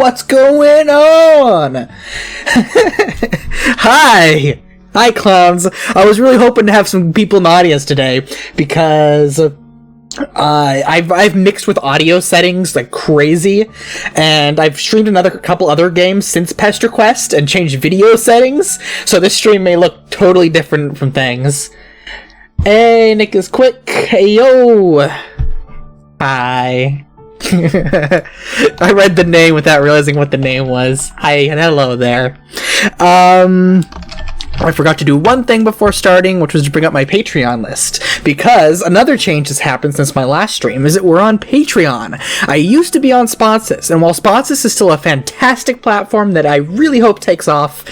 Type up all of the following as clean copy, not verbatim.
What's going on? Hi, clowns. I was really hoping to have some people in the audience today because I've mixed with audio settings like crazy, and I've streamed another couple other games since Pesterquest and changed video settings, so this stream may look totally different from things. Hey, Nick is quick. Hey, yo. Hi. I read the name without realizing what the name was. Hi, hello there. I forgot to do one thing before starting, which was to bring up my Patreon list, because another change has happened since my last stream, is that we're on Patreon. I used to be on Sponsors, and while Sponsors is still a fantastic platform that I really hope takes off,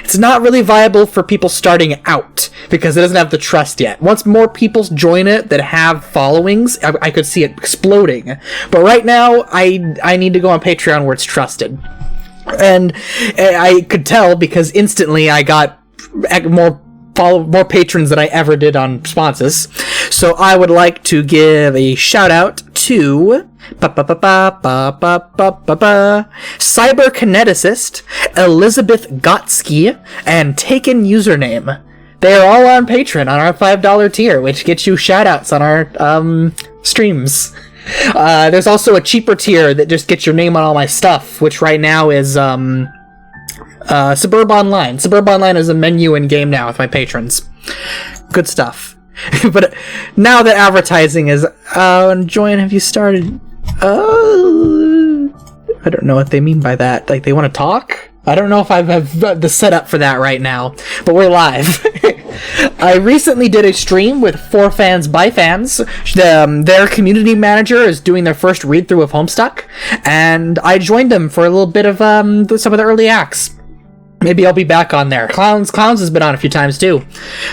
it's not really viable for people starting out, because it doesn't have the trust yet. Once more people join it that have followings, I could see it exploding. But right now, I need to go on Patreon where it's trusted. And I could tell because instantly I got more patrons than I ever did on sponsors. So I would like to give a shout out to cyberKinetist, Elizabeth Gotski, and takenUsername. They are all on Patreon on our $5 tier, which gets you shout outs on our streams. There's also a cheaper tier that just gets your name on all my stuff, which right now is Suburb Online. Suburb Online is a menu in game now with my patrons. Good stuff. But now that advertising is join, have you started? I don't know what they mean by that. Like, they want to talk? I don't know if I have the setup for that right now, but we're live. I recently did a stream with 4 fans by fans. Their community manager is doing their first read-through of Homestuck, and I joined them for a little bit of some of the early acts. Maybe I'll be back on there. Clowns has been on a few times too.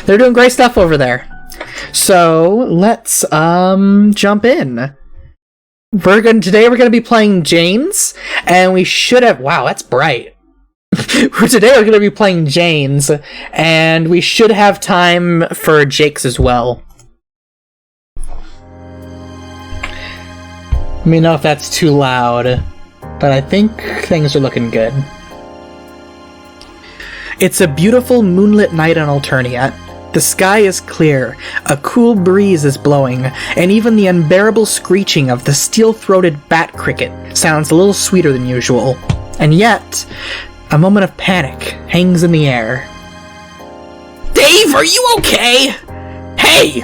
They're doing great stuff over there. So let's jump in. Today we're gonna be playing Jane's, and we should have. Wow, that's bright. Today we're gonna be playing Jane's, and we should have time for Jake's as well. Let me know if that's too loud, but I think things are looking good. It's a beautiful moonlit night on Alternia. The sky is clear, a cool breeze is blowing, and even the unbearable screeching of the steel-throated bat cricket sounds a little sweeter than usual. And yet, a moment of panic hangs in the air. Dave, are you okay? Hey!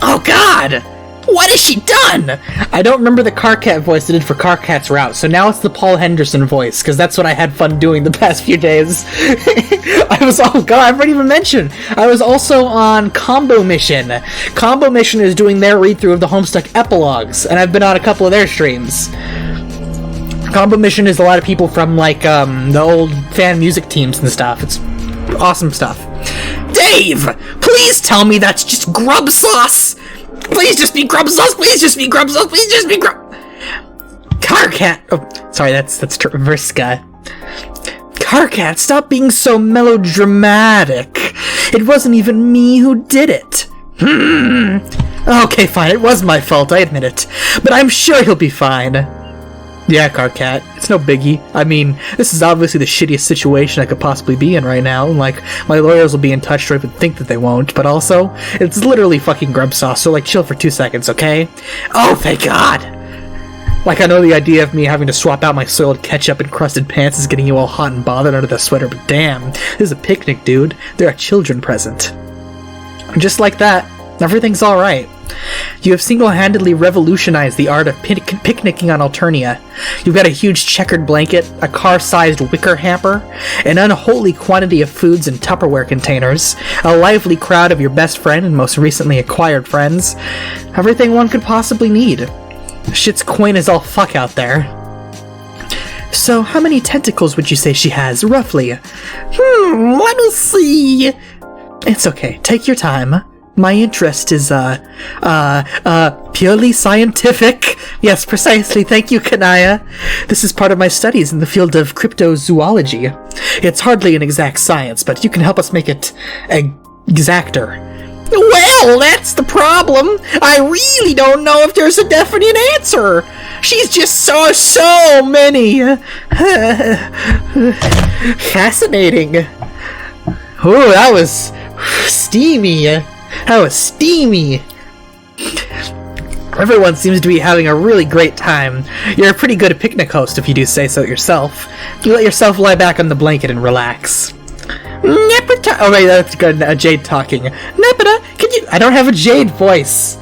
Oh god! What has she done? I don't remember the Carcat voice I did for Carcat's route, so now it's the Paul Henderson voice, because that's what I had fun doing the past few days. Oh god, I haven't even mentioned. I was also on Combo Mission. Combo Mission is doing their read-through of the Homestuck epilogues, and I've been on a couple of their streams. Combo Mission is a lot of people from, like, the old fan music teams and stuff. It's awesome stuff. Dave! Please tell me that's just grub sauce! Please just be grub sauce! Please just be grub sauce! Please just be grub... Carcat! Oh, sorry, that's Vriska. Carcat, stop being so melodramatic. It wasn't even me who did it. Okay, fine, it was my fault, I admit it. But I'm sure he'll be fine. Yeah, Carcat, it's no biggie. I mean, this is obviously the shittiest situation I could possibly be in right now. Like, my lawyers will be in touch or even think that they won't, but also, it's literally fucking grub sauce, so like, chill for 2 seconds, okay? Oh, thank God! Like, I know the idea of me having to swap out my soiled ketchup-encrusted pants is getting you all hot and bothered under the sweater, but damn, this is a picnic, dude. They're a children present. Just like that, everything's alright. You have single-handedly revolutionized the art of picnicking on Alternia. You've got a huge checkered blanket, a car-sized wicker hamper, an unholy quantity of foods in Tupperware containers, a lively crowd of your best friend and most recently acquired friends. Everything one could possibly need. Shit's quaint as all fuck out there. So, how many tentacles would you say she has, roughly? Let me see. It's okay, take your time. My interest is, purely scientific. Yes, precisely, thank you, Kanaya. This is part of my studies in the field of cryptozoology. It's hardly an exact science, but you can help us make it exacter. Well, Well, that's the problem. I really don't know if there's a definite answer. She's just so many. Fascinating. Oh, that was steamy. Everyone seems to be having a really great time. You're a pretty good picnic host if you do say so yourself. You let yourself lie back on the blanket and relax. Nepeta. Oh wait, that's good. Jade talking. Nepeta, can you? I don't have a Jade voice.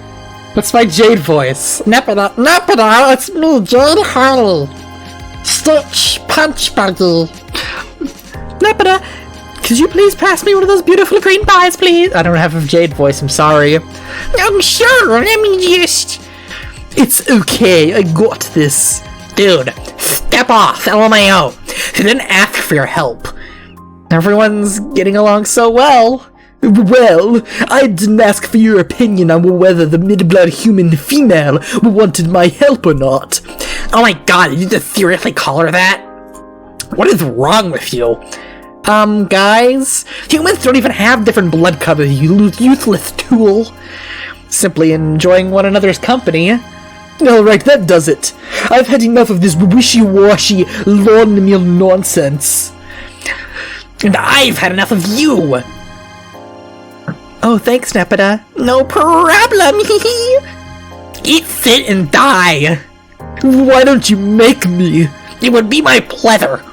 What's my Jade voice? Nepeta, it's me, Jade Harley. Stitch Punch Buggy. Nepeta, could you please pass me one of those beautiful green pies, please? I don't have a Jade voice. I'm sorry. I'm sure. Let me just. It's okay. I got this, dude. Step off, LMAO. I didn't ask for your help. Everyone's getting along so well. Well, I didn't ask for your opinion on whether the mid-blood human female wanted my help or not. Oh my god, did you just seriously call her that? What is wrong with you? Guys? Humans don't even have different blood colors, you useless tool. Simply enjoying one another's company. Alright, that does it. I've had enough of this wishy-washy, lawn-meal nonsense. And I've had enough of you! Oh, thanks, Nepeta. No problem! Eat, sit, and die! Why don't you make me? It would be my pleasure!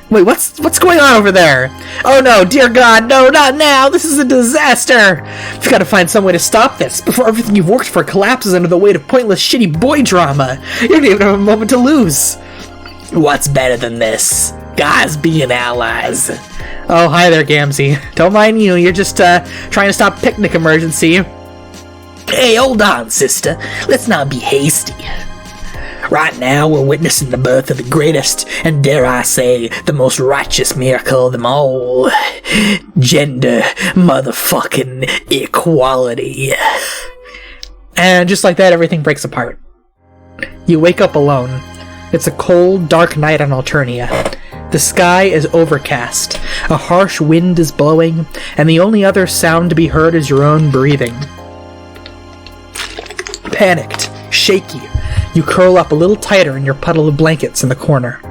Wait, what's going on over there? Oh no, dear god, no, not now! This is a disaster! We've got to find some way to stop this before everything you've worked for collapses under the weight of pointless shitty boy drama! You don't even have a moment to lose! What's better than this? Guys being allies. Oh, hi there, Gamzee. Don't mind you, you're just, trying to stop picnic emergency. Hey, hold on, sister. Let's not be hasty. Right now, we're witnessing the birth of the greatest, and dare I say, the most righteous miracle of them all. Gender motherfucking equality. And just like that, everything breaks apart. You wake up alone. It's a cold, dark night on Alternia. The sky is overcast, a harsh wind is blowing, and the only other sound to be heard is your own breathing. Panicked, shaky, you curl up a little tighter in your puddle of blankets in the corner.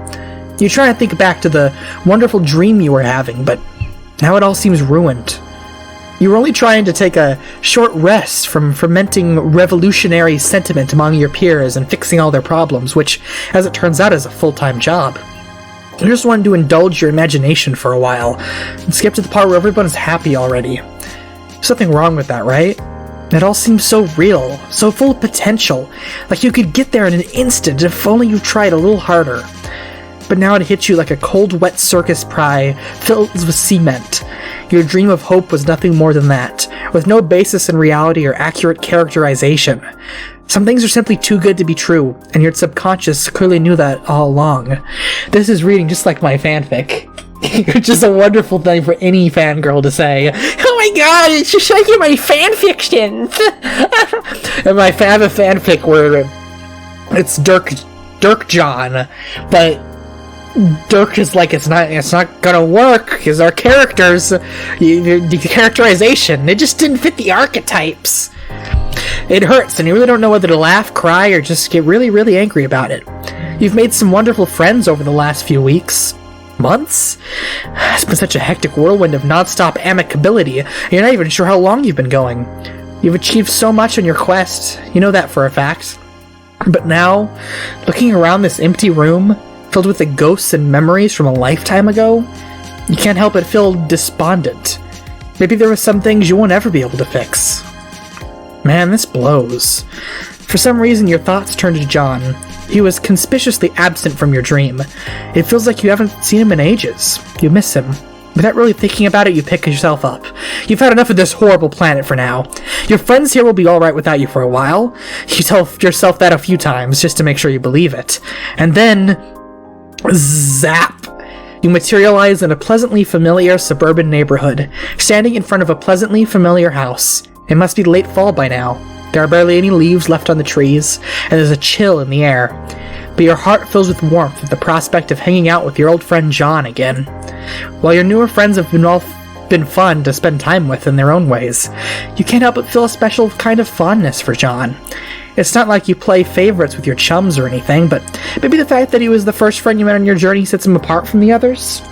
You try to think back to the wonderful dream you were having, but now it all seems ruined. You were only trying to take a short rest from fermenting revolutionary sentiment among your peers and fixing all their problems, which, as it turns out, is a full-time job. You just wanted to indulge your imagination for a while, and skip to the part where everyone's happy already. There's something wrong with that, right? It all seems so real, so full of potential, like you could get there in an instant if only you tried a little harder. But now it hits you like a cold, wet circus pie filled with cement. Your dream of hope was nothing more than that, with no basis in reality or accurate characterization. Some things are simply too good to be true, and your subconscious clearly knew that all along. This is reading just like my fanfic. Which is a wonderful thing for any fangirl to say. Oh my god, it's just like in my fanfictions! And I have a fanfic where it's Dirk John, but Dirk is like, it's not gonna work, because our characters, the characterization, it just didn't fit the archetypes. It hurts, and you really don't know whether to laugh, cry, or just get really, really angry about it. You've made some wonderful friends over the last few weeks. Months? It's been such a hectic whirlwind of non-stop amicability, you're not even sure how long you've been going. You've achieved so much on your quest, you know that for a fact. But now, looking around this empty room, filled with the ghosts and memories from a lifetime ago, you can't help but feel despondent. Maybe there were some things you won't ever be able to fix. Man, this blows. For some reason, your thoughts turn to John. He was conspicuously absent from your dream. It feels like you haven't seen him in ages. You miss him. Without really thinking about it, you pick yourself up. You've had enough of this horrible planet for now. Your friends here will be alright without you for a while. You tell yourself that a few times, just to make sure you believe it. And then... zap! You materialize in a pleasantly familiar suburban neighborhood, standing in front of a pleasantly familiar house. It must be late fall by now. There are barely any leaves left on the trees, and there's a chill in the air. But your heart fills with warmth at the prospect of hanging out with your old friend John again. While your newer friends have been off been fun to spend time with in their own ways, you can't help but feel a special kind of fondness for John. It's not like you play favorites with your chums or anything, but maybe the fact that he was the first friend you met on your journey sets him apart from the others.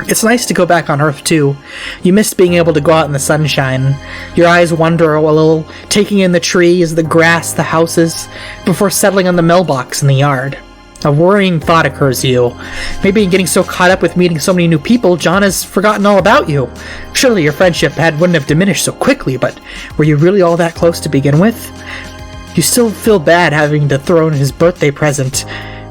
It's nice to go back on Earth, too. You missed being able to go out in the sunshine. Your eyes wander a little, taking in the trees, the grass, the houses, before settling on the mailbox in the yard. A worrying thought occurs to you. Maybe in getting so caught up with meeting so many new people, John has forgotten all about you. Surely your friendship wouldn't have diminished so quickly, but were you really all that close to begin with? You still feel bad having thrown his birthday present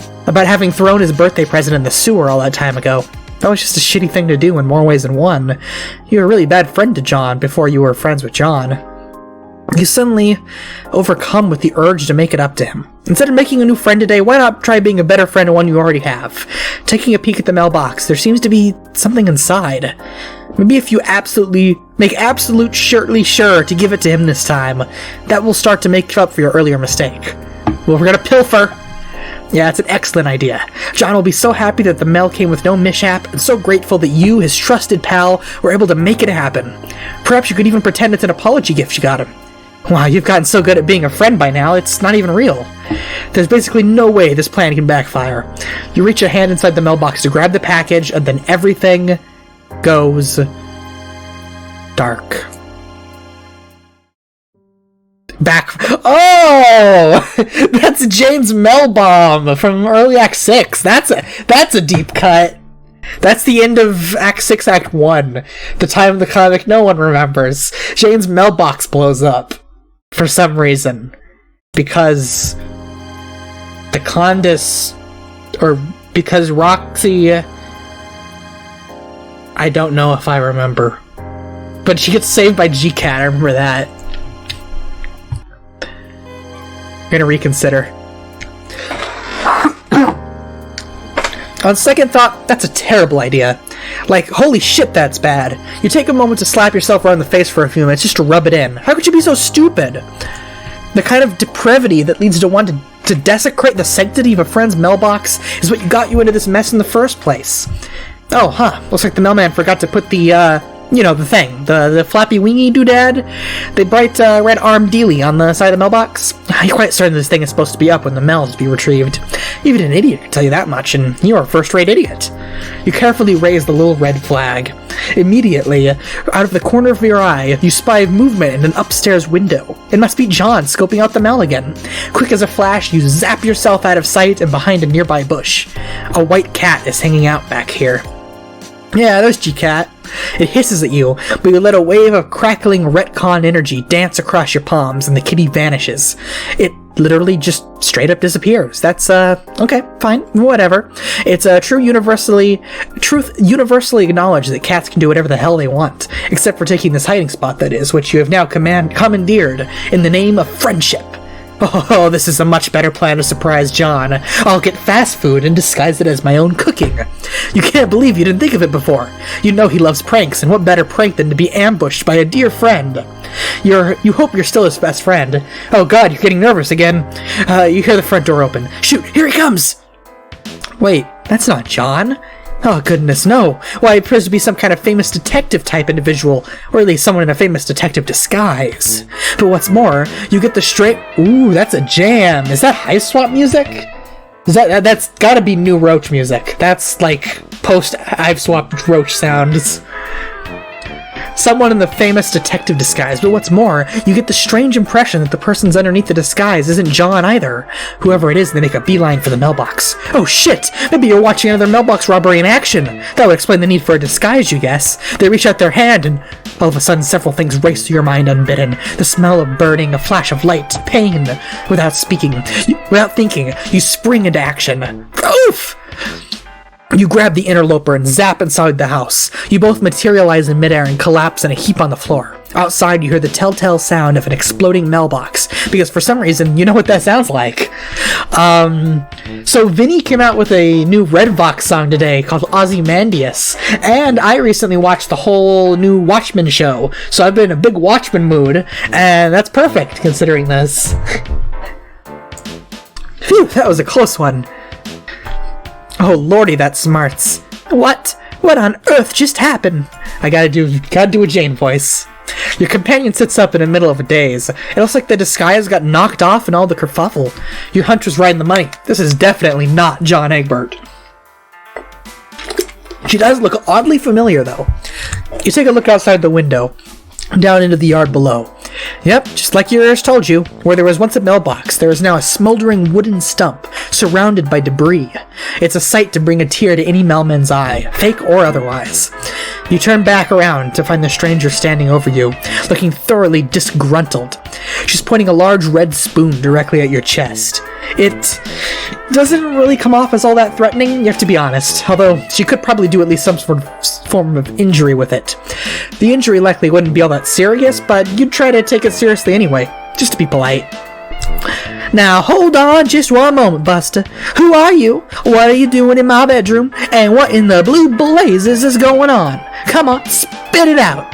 in the sewer all that time ago. That was just a shitty thing to do in more ways than one. You were a really bad friend to John before you were friends with John. You suddenly overcome with the urge to make it up to him. Instead of making a new friend today, why not try being a better friend to one you already have? Taking a peek at the mailbox, there seems to be something inside. Maybe if you make absolutely sure to give it to him this time, that will start to make up for your earlier mistake. Well, we're gonna pilfer. Yeah, it's an excellent idea. John will be so happy that the mail came with no mishap, and so grateful that you, his trusted pal, were able to make it happen. Perhaps you could even pretend it's an apology gift you got him. Wow, you've gotten so good at being a friend by now, it's not even real. There's basically no way this plan can backfire. You reach a hand inside the mailbox to grab the package, and then everything goes dark. Oh! That's James Melbaum from early Act 6. That's a deep cut. That's the end of Act 6, Act 1. The time of the comic no one remembers. Jane's mailbox blows up. For some reason. Because the Condis... Or because Roxy... I don't know if I remember. But she gets saved by G-Cat, I remember that. I'm gonna reconsider. On second thought, that's a terrible idea. Like, holy shit, that's bad. You take a moment to slap yourself around the face for a few minutes just to rub it in. How could you be so stupid? The kind of depravity that leads to want to desecrate the sanctity of a friend's mailbox is what got you into this mess in the first place. Oh, huh. Looks like the mailman forgot to put the flappy wingy doodad, the bright red arm dealie on the side of the mailbox. You're quite certain this thing is supposed to be up when the mail is to be retrieved. Even an idiot can tell you that much, and you're a first-rate idiot. You carefully raise the little red flag. Immediately, out of the corner of your eye, you spy movement in an upstairs window. It must be John scoping out the mail again. Quick as a flash, you zap yourself out of sight and behind a nearby bush. A white cat is hanging out back here. Yeah, there's G-Cat. It hisses at you, but you let a wave of crackling retcon energy dance across your palms, and the kitty vanishes. It literally just straight up disappears. That's, okay, fine, whatever. It's truth universally acknowledged that cats can do whatever the hell they want, except for taking this hiding spot, that is, which you have now commandeered in the name of friendship. Oh, this is a much better plan to surprise John. I'll get fast food and disguise it as my own cooking. You can't believe you didn't think of it before. You know he loves pranks, and what better prank than to be ambushed by a dear friend? You hope you're still his best friend. Oh god, you're getting nervous again. You hear the front door open. Shoot, here he comes! Wait, that's not John. Oh goodness, no. Why, it appears to be some kind of famous detective type individual, or at least someone in a famous detective disguise. But what's more, you get the straight... Ooh, that's a jam. Is that Hive Swap music? That's gotta be new Roach music. That's like post-Hive Swap Roach sounds. Someone in the famous detective disguise, but what's more, you get the strange impression that the person's underneath the disguise isn't John either. Whoever it is, they make a beeline for the mailbox. Oh shit! Maybe you're watching another mailbox robbery in action! That would explain the need for a disguise, you guess. They reach out their hand, and all of a sudden several things race through your mind unbidden. The smell of burning, a flash of light, pain. Without thinking, you spring into action. Oof! You grab the interloper and zap inside the house. You both materialize in midair and collapse in a heap on the floor. Outside, you hear the telltale sound of an exploding mailbox, because for some reason, you know what that sounds like. So Vinny came out with a new Redvox song today called Ozymandias, and I recently watched the whole new Watchmen show, so I've been in a big Watchmen mood, and that's perfect, considering this. Phew, that was a close one. Oh lordy, that smarts. What? What on earth just happened? I gotta do a Jane voice. Your companion sits up in the middle of a daze. It looks like the disguise got knocked off in all the kerfuffle. Your hunch was right in the money. This is definitely not John Egbert. She does look oddly familiar, though. You take a look outside the window, down into the yard below. Yep, just like your ears told you, where there was once a mailbox, there is now a smoldering wooden stump, surrounded by debris. It's a sight to bring a tear to any mailman's eye, fake or otherwise. You turn back around to find the stranger standing over you, looking thoroughly disgruntled. She's pointing a large red spoon directly at your chest. It doesn't really come off as all that threatening, you have to be honest, although she could probably do at least some sort of form of injury with it. The injury likely wouldn't be all that serious, but you'd try to take it seriously anyway, just to be polite. Now, hold on just one moment, Buster. Who are you? What are you doing in my bedroom? And what in the blue blazes is going on? Come on, spit it out.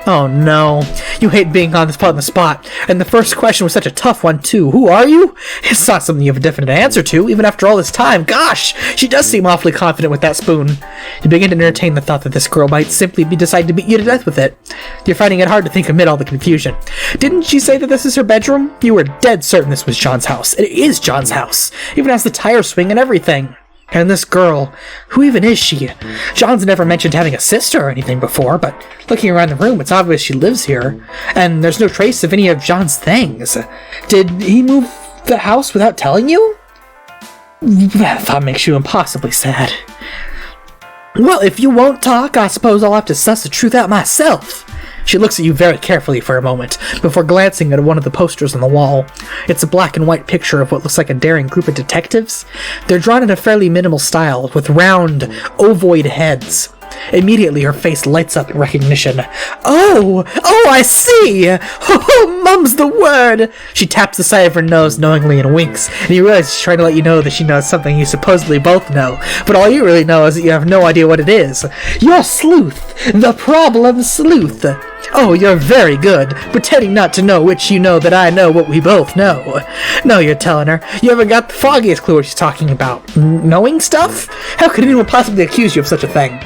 Oh no, you hate being on the spot, and the first question was such a tough one too. Who are you? It's not something you have a definite answer to, even after all this time. Gosh, she does seem awfully confident with that spoon. You begin to entertain the thought that this girl might simply decide to beat you to death with it. You're finding it hard to think amid all the confusion. Didn't she say that this is her bedroom? You were dead certain this was John's house. It is John's house, even has the tire swing and everything. And this girl, who even is she? John's never mentioned having a sister or anything before, but looking around the room, it's obvious she lives here, and there's no trace of any of John's things. Did he move the house without telling you? That thought makes you impossibly sad. Well, if you won't talk, I suppose I'll have to suss the truth out myself. She looks at you very carefully for a moment, before glancing at one of the posters on the wall. It's a black and white picture of what looks like a daring group of detectives. They're drawn in a fairly minimal style, with round, ovoid heads. Immediately, her face lights up in recognition. Oh, I see! Oh, mum's the word! She taps the side of her nose knowingly and winks, and you realize she's trying to let you know that she knows something you supposedly both know, but all you really know is that you have no idea what it is. You're Sleuth, the problem sleuth. Oh, you're very good, pretending not to know which you know that I know what we both know. No, you're telling her. You haven't got the foggiest clue what she's talking about. Knowing stuff? How could anyone possibly accuse you of such a thing?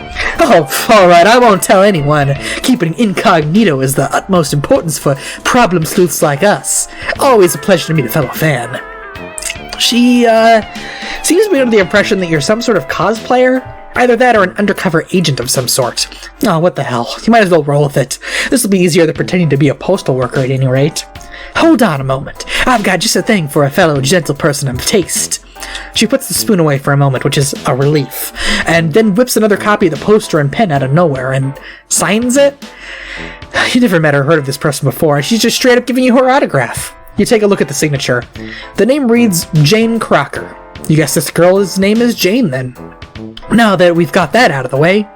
Oh, alright, I won't tell anyone. Keeping incognito is the utmost importance for problem sleuths like us. Always a pleasure to meet a fellow fan. She, seems to be under the impression that you're some sort of cosplayer. Either that or an undercover agent of some sort. Oh, what the hell. You might as well roll with it. This will be easier than pretending to be a postal worker at any rate. Hold on a moment. I've got just a thing for a fellow gentle person of taste. She puts the spoon away for a moment, which is a relief, and then whips another copy of the poster and pen out of nowhere and signs it. You never met or heard of this person before, and she's just straight up giving you her autograph. You take a look at the signature. The name reads Jane Crocker. You guess this girl's name is Jane, then. Now that we've got that out of the way,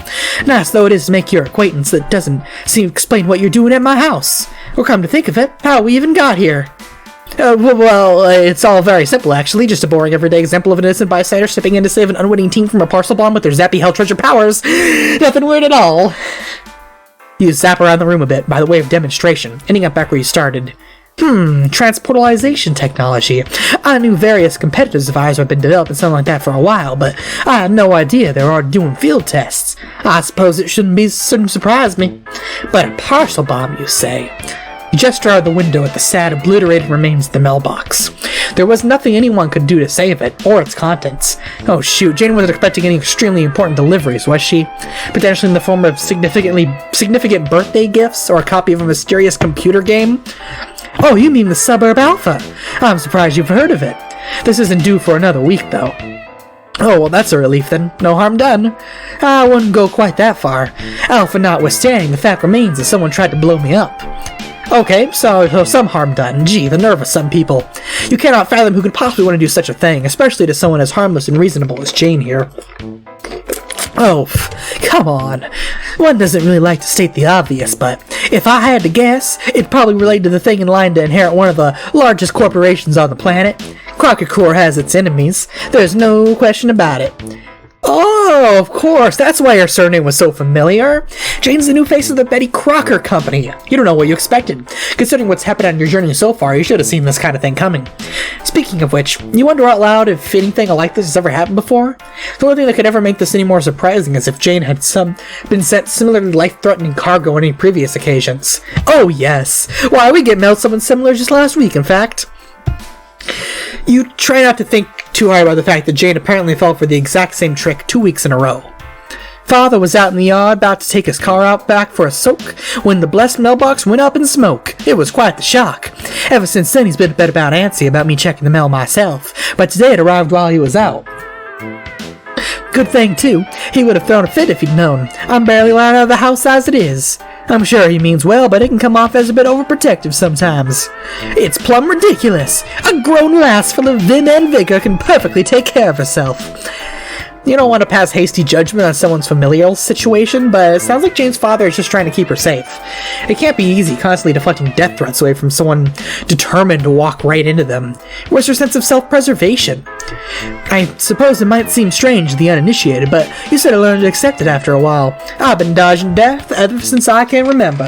nice though it is to make your acquaintance, that doesn't seem to explain what you're doing at my house. Or come to think of it, how we even got here. It's all very simple, actually. Just a boring everyday example of an innocent bystander stepping in to save an unwitting team from a parcel bomb with their zappy hell treasure powers. Nothing weird at all. You zap around the room a bit, by the way of demonstration, ending up back where you started. Transportalization technology. I knew various competitors of ours have been developing something like that for a while, but I had no idea they were already doing field tests. I suppose it shouldn't surprise me. But a parcel bomb, you say? You gesture out the window at the sad, obliterated remains of the mailbox. There was nothing anyone could do to save it, or its contents. Oh shoot, Jane wasn't expecting any extremely important deliveries, was she? Potentially in the form of significant birthday gifts, or a copy of a mysterious computer game? Oh, you mean the Suburb Alpha? I'm surprised you've heard of it. This isn't due for another week, though. Oh, well, that's a relief, then. No harm done. I wouldn't go quite that far. Alpha notwithstanding, the fact remains that someone tried to blow me up. Okay, so some harm done. Gee, the nerve of some people. You cannot fathom who could possibly want to do such a thing, especially to someone as harmless and reasonable as Jane here. Oh, come on. One doesn't really like to state the obvious, but if I had to guess, it'd probably relate to the thing in line to inherit one of the largest corporations on the planet. Crocker Corps has its enemies. There's no question about it. Oh, of course, that's why her surname was so familiar. Jane's the new face of the Betty Crocker Company. You don't know what you expected. Considering what's happened on your journey so far, you should have seen this kind of thing coming. Speaking of which, you wonder out loud if anything like this has ever happened before? The only thing that could ever make this any more surprising is if Jane had been sent similarly life-threatening cargo on any previous occasions. Oh yes! Why, we get mailed someone similar just last week, in fact. You try not to think too hard about the fact that Jane apparently fell for the exact same trick 2 weeks in a row. Father was out in the yard about to take his car out back for a soak when the blessed mailbox went up in smoke. It was quite the shock. Ever since then he's been a bit about antsy about me checking the mail myself, but today it arrived while he was out. Good thing, too. He would have thrown a fit if he'd known. I'm barely allowed out of the house as it is. I'm sure he means well, but it can come off as a bit overprotective sometimes. It's plumb ridiculous. A grown lass full of vim and vigor can perfectly take care of herself. You don't want to pass hasty judgment on someone's familial situation, but it sounds like Jane's father is just trying to keep her safe. It can't be easy constantly deflecting death threats away from someone determined to walk right into them. Where's her sense of self-preservation? I suppose it might seem strange to the uninitiated, but you sort of learn to accept it after a while. I've been dodging death ever since I can remember.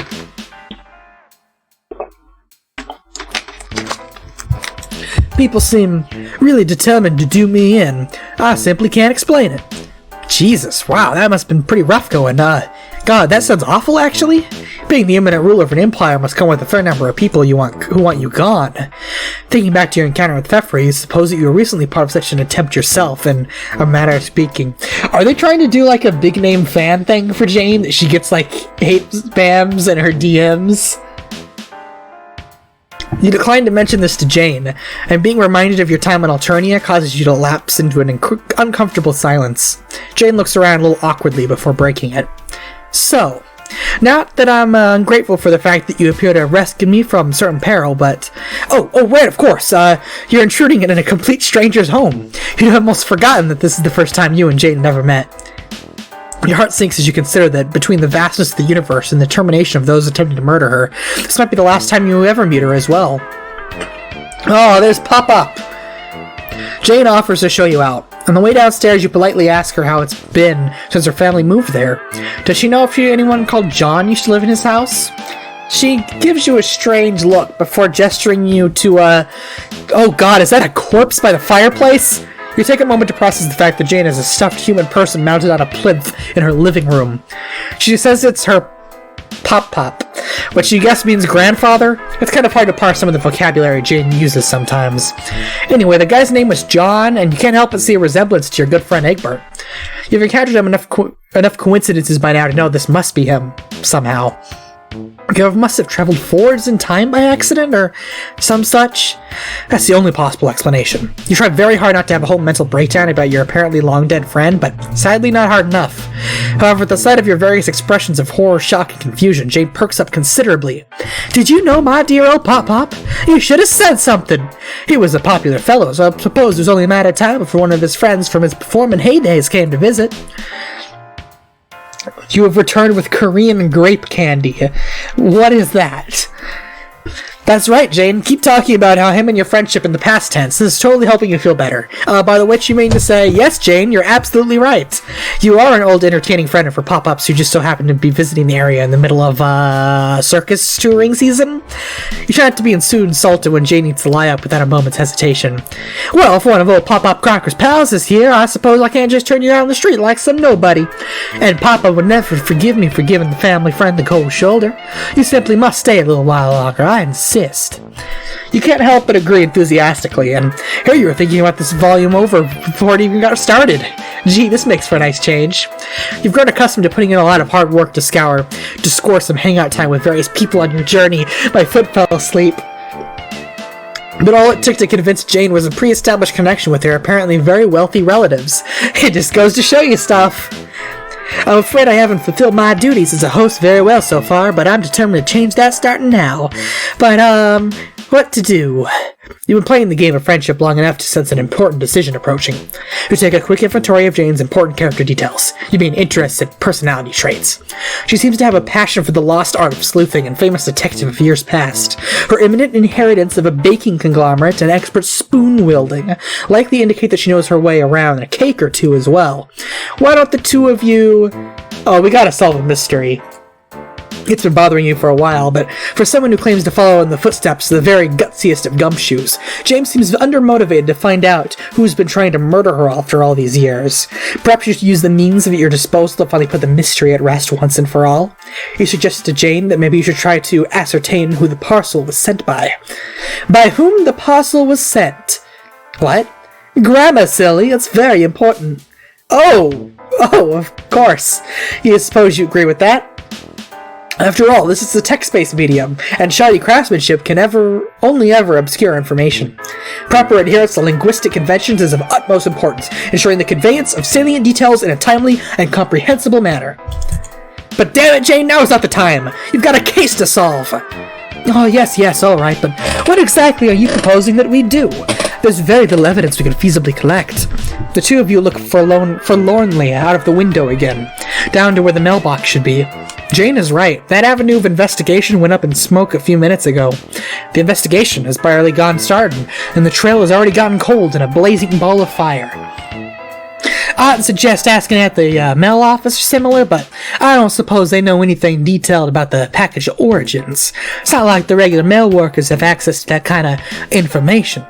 People seem really determined to do me in. I simply can't explain it. Jesus, wow, that must have been pretty rough going. God, that sounds awful, actually. Being the imminent ruler of an empire must come with a fair number of people who want you gone. Thinking back to your encounter with Thefri, suppose that you were recently part of such an attempt yourself, in a matter of speaking. Are they trying to do like a big name fan thing for Jane, that she gets like hate spams in her DMs? You decline to mention this to Jane, and being reminded of your time on Alternia causes you to lapse into an uncomfortable silence. Jane looks around a little awkwardly before breaking it. So, not that I'm ungrateful for the fact that you appear to have rescued me from certain peril, but... Oh, right, of course, you're intruding in a complete stranger's home. You'd have almost forgotten that this is the first time you and Jane never met. Your heart sinks as you consider that between the vastness of the universe and the termination of those attempting to murder her, this might be the last time you ever meet her as well. Oh, there's Pop-Up! Jane offers to show you out. On the way downstairs, you politely ask her how it's been since her family moved there. Does she know if anyone called John used to live in his house? She gives you a strange look before gesturing you to oh god, is that a corpse by the fireplace? You take a moment to process the fact that Jane has a stuffed human person mounted on a plinth in her living room. She says it's her Pop-Pop, which you guess means grandfather. It's kind of hard to parse some of the vocabulary Jane uses sometimes. Anyway, the guy's name was John, and you can't help but see a resemblance to your good friend Egbert. You've encountered him enough coincidences by now to know this must be him, somehow. You must have traveled forwards in time by accident, or some such. That's the only possible explanation. You try very hard not to have a whole mental breakdown about your apparently long-dead friend, but sadly not hard enough. However, at the sight of your various expressions of horror, shock, and confusion, Jane perks up considerably. Did you know my dear old Pop-Pop? You should have said something! He was a popular fellow, so I suppose it was only a matter of time before one of his friends from his performing heydays came to visit. You have returned with Korean grape candy. What is that? That's right, Jane. Keep talking about how him and your friendship in the past tense. This is totally helping you feel better. By the which you mean to say, yes, Jane, you're absolutely right. You are an old entertaining friend of her Pop-Ups who just so happened to be visiting the area in the middle of, circus touring season? You try not to be insulted when Jane needs to lie up without a moment's hesitation. Well, if one of old Pop-Up Crocker's pals is here, I suppose I can't just turn you out on the street like some nobody. And Papa would never forgive me for giving the family friend the cold shoulder. You simply must stay a little while longer, I insist. You can't help but agree enthusiastically, and here you were thinking about this volume over before it even got started. Gee, this makes for a nice change. You've grown accustomed to putting in a lot of hard work to score some hangout time with various people on your journey. My foot fell asleep. But all it took to convince Jane was a pre-established connection with her apparently very wealthy relatives. It just goes to show you stuff. I'm afraid I haven't fulfilled my duties as a host very well so far, but I'm determined to change that starting now. But, What to do? You've been playing the game of friendship long enough to sense an important decision approaching. You take a quick inventory of Jane's important character details. You mean interests and personality traits. She seems to have a passion for the lost art of sleuthing and famous detective of years past. Her imminent inheritance of a baking conglomerate and expert spoon-wielding likely indicate that she knows her way around a cake or two as well. Why don't the two of you... Oh, we gotta solve a mystery. It's been bothering you for a while, but for someone who claims to follow in the footsteps of the very gutsiest of gumshoes, James seems undermotivated to find out who's been trying to murder her after all these years. Perhaps you should use the means at your disposal to finally put the mystery at rest once and for all. He suggested to Jane that maybe you should try to ascertain who the parcel was sent by. By whom the parcel was sent. What? Grammar, silly. It's very important. Oh, of course. You suppose you agree with that? After all, this is a text-based medium, and shoddy craftsmanship can only ever obscure information. Proper adherence to linguistic conventions is of utmost importance, ensuring the conveyance of salient details in a timely and comprehensible manner. But damn it, Jane, now is not the time! You've got a case to solve! Oh, yes, alright, but what exactly are you proposing that we do? There's very little evidence we can feasibly collect. The two of you look forlornly out of the window again, down to where the mailbox should be. Jane is right. That avenue of investigation went up in smoke a few minutes ago. The investigation has barely gone started, and the trail has already gotten cold in a blazing ball of fire. I'd suggest asking at the mail office or similar, but I don't suppose they know anything detailed about the package origins. It's not like the regular mail workers have access to that kind of information.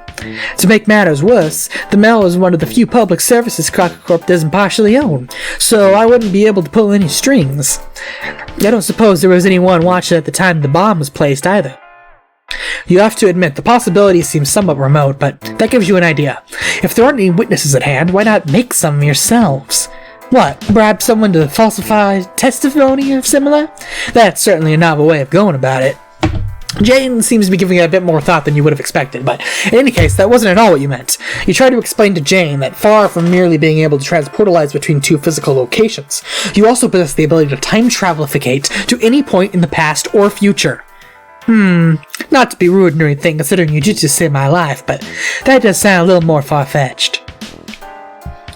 To make matters worse, the mail is one of the few public services Crocker Corp doesn't partially own, so I wouldn't be able to pull any strings. I don't suppose there was anyone watching at the time the bomb was placed either. You have to admit, the possibility seems somewhat remote, but that gives you an idea. If there aren't any witnesses at hand, why not make some yourselves? What, bribe someone to falsify testimony or similar? That's certainly a novel way of going about it. Jane seems to be giving it a bit more thought than you would have expected, but in any case, that wasn't at all what you meant. You tried to explain to Jane that far from merely being able to transportalize between two physical locations, you also possess the ability to time travelificate to any point in the past or future. Not to be rude or anything, considering you just saved my life, but that does sound a little more far-fetched.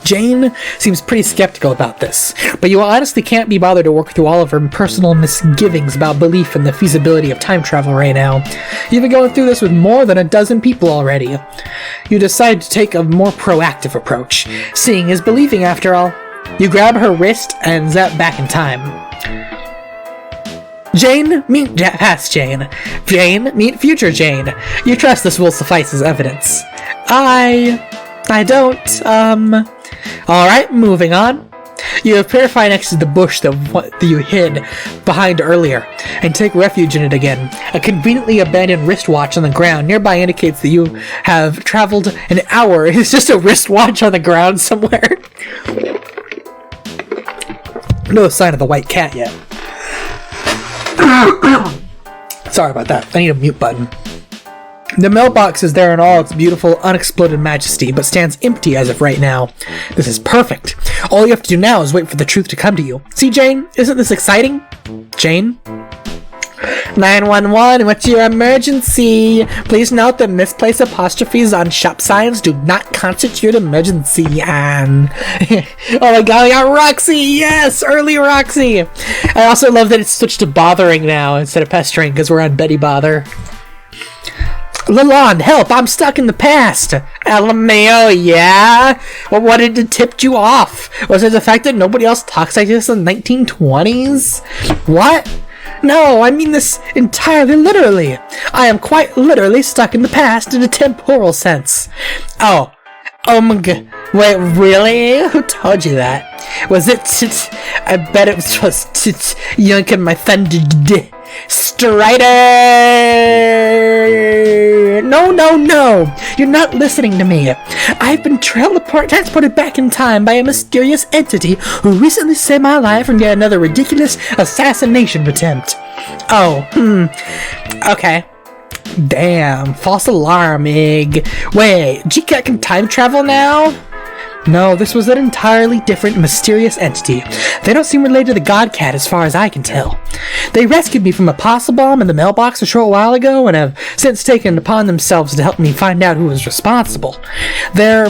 Jane seems pretty skeptical about this, but you honestly can't be bothered to work through all of her personal misgivings about belief in the feasibility of time travel right now. You've been going through this with more than a dozen people already. You decide to take a more proactive approach. Seeing is believing, after all. You grab her wrist and zap back in time. Jane, meet past Jane. Jane, meet future Jane. You trust this will suffice as evidence. I don't, Alright, moving on. You appear fine next to the bush that you hid behind earlier, and take refuge in it again. A conveniently abandoned wristwatch on the ground nearby indicates that you have traveled an hour. It's just a wristwatch on the ground somewhere. No sign of the white cat yet. Sorry about that. I need a mute button. The mailbox is there in all its beautiful, unexploded majesty, but stands empty as of right now. This is perfect. All you have to do now is wait for the truth to come to you. See, Jane? Isn't this exciting? Jane? 911, what's your emergency? Please note that misplaced apostrophes on shop signs do not constitute emergency. Oh my god, we got Roxy! Yes! Early Roxy! I also love that it's switched to bothering now instead of pestering, because we're on Betty Bother. Lalonde, help! I'm stuck in the past! LMAO, yeah? Well, what did it tip you off? Was it the fact that nobody else talks like this in the 1920s? What? No, I mean this entirely literally. I am quite literally stuck in the past in a temporal sense. Oh my god. Wait, really? Who told you that? Was it I bet it was just Yoink and my thunder Strider! No! You're not listening to me. I've been transported back in time by a mysterious entity who recently saved my life from yet another ridiculous assassination attempt. Okay. Damn, false alarm, Ig. Wait, GCAT can time travel now? No, this was an entirely different, mysterious entity. They don't seem related to the God Cat as far as I can tell. They rescued me from a possum bomb in the mailbox a short while ago and have since taken it upon themselves to help me find out who was responsible. They're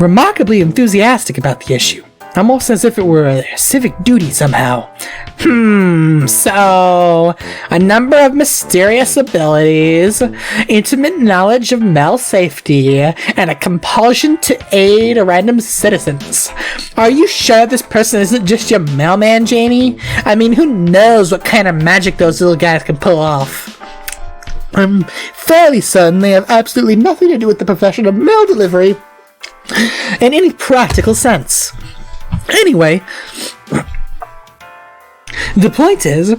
remarkably enthusiastic about the issue, almost as if it were a civic duty somehow. So a number of mysterious abilities, intimate knowledge of mail safety, and a compulsion to aid random citizens. Are you sure this person isn't just your mailman, Janie? I mean, who knows what kind of magic those little guys can pull off? I'm fairly certain they have absolutely nothing to do with the profession of mail delivery in any practical sense. Anyway, the point is,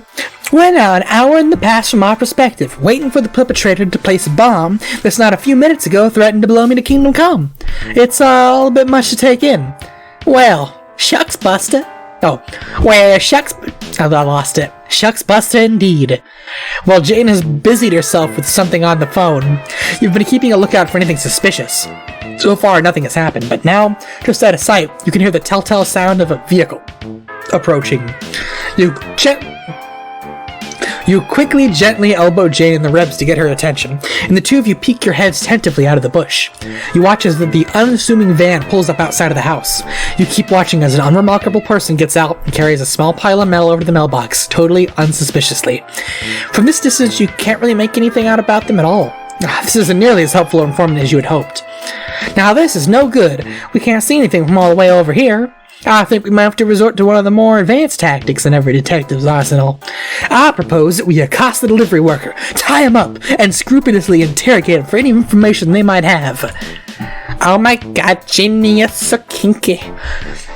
we're now an hour in the past from our perspective, waiting for the perpetrator to place a bomb that's not a few minutes ago threatened to blow me to kingdom come. It's all a bit much to take in. Well, shucks buster. Shucks... I lost it. Shucks buster indeed. While Jane has busied herself with something on the phone, you've been keeping a lookout for anything suspicious. So far, nothing has happened, but now, just out of sight, you can hear the telltale sound of a vehicle approaching. You quickly, gently elbow Jane in the ribs to get her attention, and the two of you peek your heads tentatively out of the bush. You watch as the unassuming van pulls up outside of the house. You keep watching as an unremarkable person gets out and carries a small pile of mail over to the mailbox, totally unsuspiciously. From this distance, you can't really make anything out about them at all. This isn't nearly as helpful or informative as you had hoped. Now this is no good. We can't see anything from all the way over here. I think we might have to resort to one of the more advanced tactics in every detective's arsenal. I propose that we accost the delivery worker, tie him up, and scrupulously interrogate him for any information they might have. Oh my god, Janie, you're so kinky.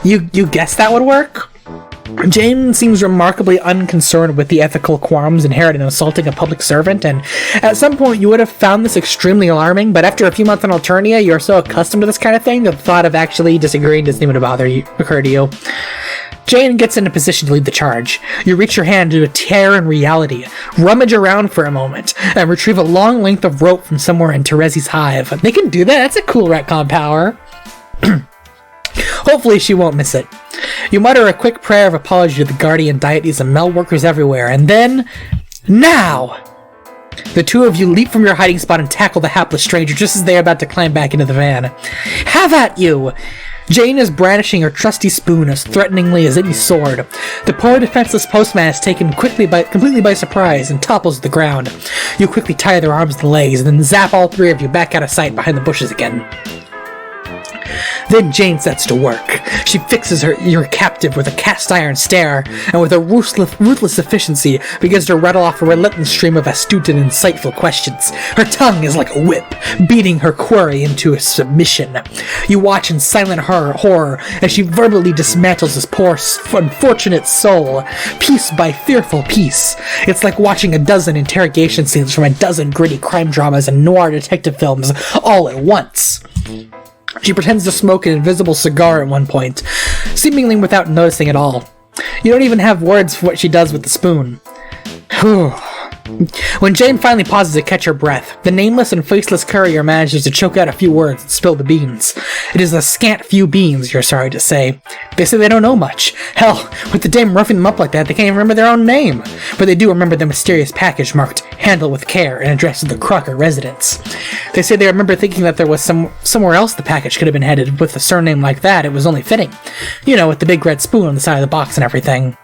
You guess that would work? Jane seems remarkably unconcerned with the ethical qualms inherent in assaulting a public servant, and at some point you would have found this extremely alarming, but after a few months on Alternia, you're so accustomed to this kind of thing that the thought of actually disagreeing doesn't even occur to you. Jane gets in a position to lead the charge. You reach your hand to a tear in reality, rummage around for a moment, and retrieve a long length of rope from somewhere in Terezi's hive. They can do that, that's a cool retcon power. Hopefully she won't miss it. You mutter a quick prayer of apology to the guardian deities and mail workers everywhere, and then... Now! The two of you leap from your hiding spot and tackle the hapless stranger just as they are about to climb back into the van. Have at you! Jane is brandishing her trusty spoon as threateningly as any sword. The poor defenseless postman is taken completely by surprise and topples to the ground. You quickly tie their arms and legs, and then zap all three of you back out of sight behind the bushes again. Then Jane sets to work. She fixes your captive with a cast-iron stare, and with a ruthless efficiency begins to rattle off a relentless stream of astute and insightful questions. Her tongue is like a whip, beating her quarry into a submission. You watch in silent horror as she verbally dismantles this poor, unfortunate soul, piece by fearful piece. It's like watching a dozen interrogation scenes from a dozen gritty crime dramas and noir detective films all at once. She pretends to smoke an invisible cigar at one point, seemingly without noticing at all. You don't even have words for what she does with the spoon. When Jane finally pauses to catch her breath, the nameless and faceless courier manages to choke out a few words and spill the beans. It is a scant few beans, you're sorry to say. They say they don't know much. Hell, with the dame roughing them up like that, they can't even remember their own name. But they do remember the mysterious package marked "Handle with Care" and addressed to the Crocker residence. They say they remember thinking that there was somewhere else the package could have been headed. With a surname like that, it was only fitting. You know, with the big red spoon on the side of the box and everything.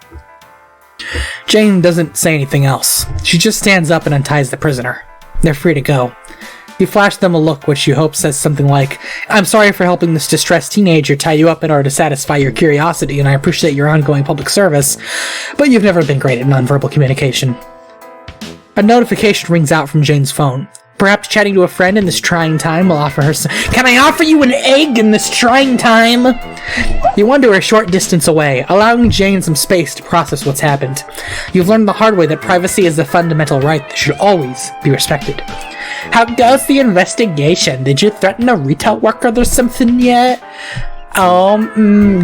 Jane doesn't say anything else. She just stands up and unties the prisoner. They're free to go. You flash them a look which you hope says something like, "I'm sorry for helping this distressed teenager tie you up in order to satisfy your curiosity, and I appreciate your ongoing public service, but you've never been great at nonverbal communication." A notification rings out from Jane's phone. Perhaps chatting to a friend in this trying time will offer her "Can I offer you an egg in this trying time?" You wander a short distance away, allowing Jane some space to process what's happened. You've learned the hard way that privacy is a fundamental right that should always be respected. How goes the investigation? Did you threaten a retail worker or something yet?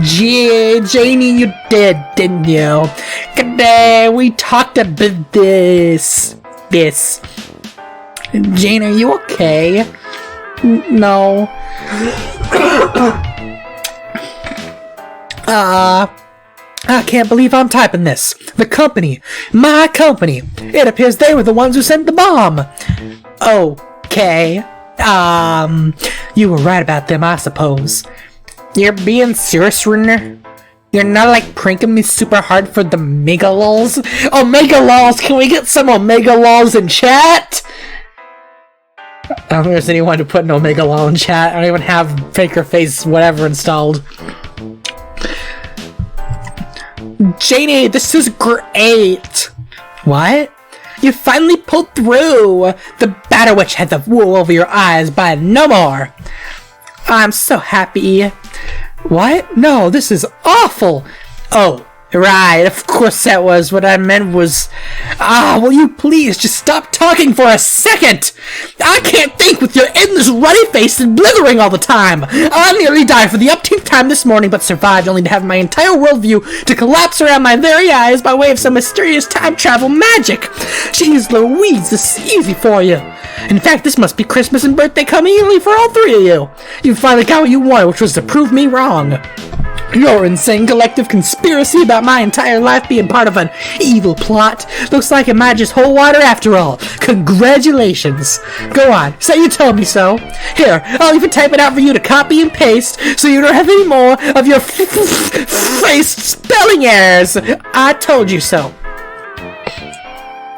Janie, you did, didn't you? We talked about this. Jane, are you okay? No. I can't believe I'm typing this. The company. My company. It appears they were the ones who sent the bomb. Okay. You were right about them, I suppose. You're being serious, Renner? You're not, like, pranking me super hard for the mega lols? Omega lols! Can we get some omega lols in chat? I don't think there's anyone to put an omega lol in chat. I don't even have Faker Face whatever installed. Janie, this is great! What? You finally pulled through! The Batter Witch had the wool over your eyes, but no more! I'm so happy. What? No, this is awful! Oh, right, of course that was what I meant was... will you please just stop talking for a second? I can't think with your endless ruddy face and blithering all the time! I nearly died for the upteenth time this morning, but survived only to have my entire worldview to collapse around my very eyes by way of some mysterious time travel magic! Jeez Louise, this is easy for you! In fact, this must be Christmas and birthday coming early for all three of you! You finally got what you wanted, which was to prove me wrong! Your insane collective conspiracy about my entire life being part of an evil plot looks like it might just hold water after all. Congratulations. Go on, say you told me so. Here, I'll even type it out for you to copy and paste so you don't have any more of your faced spelling errors. I told you so.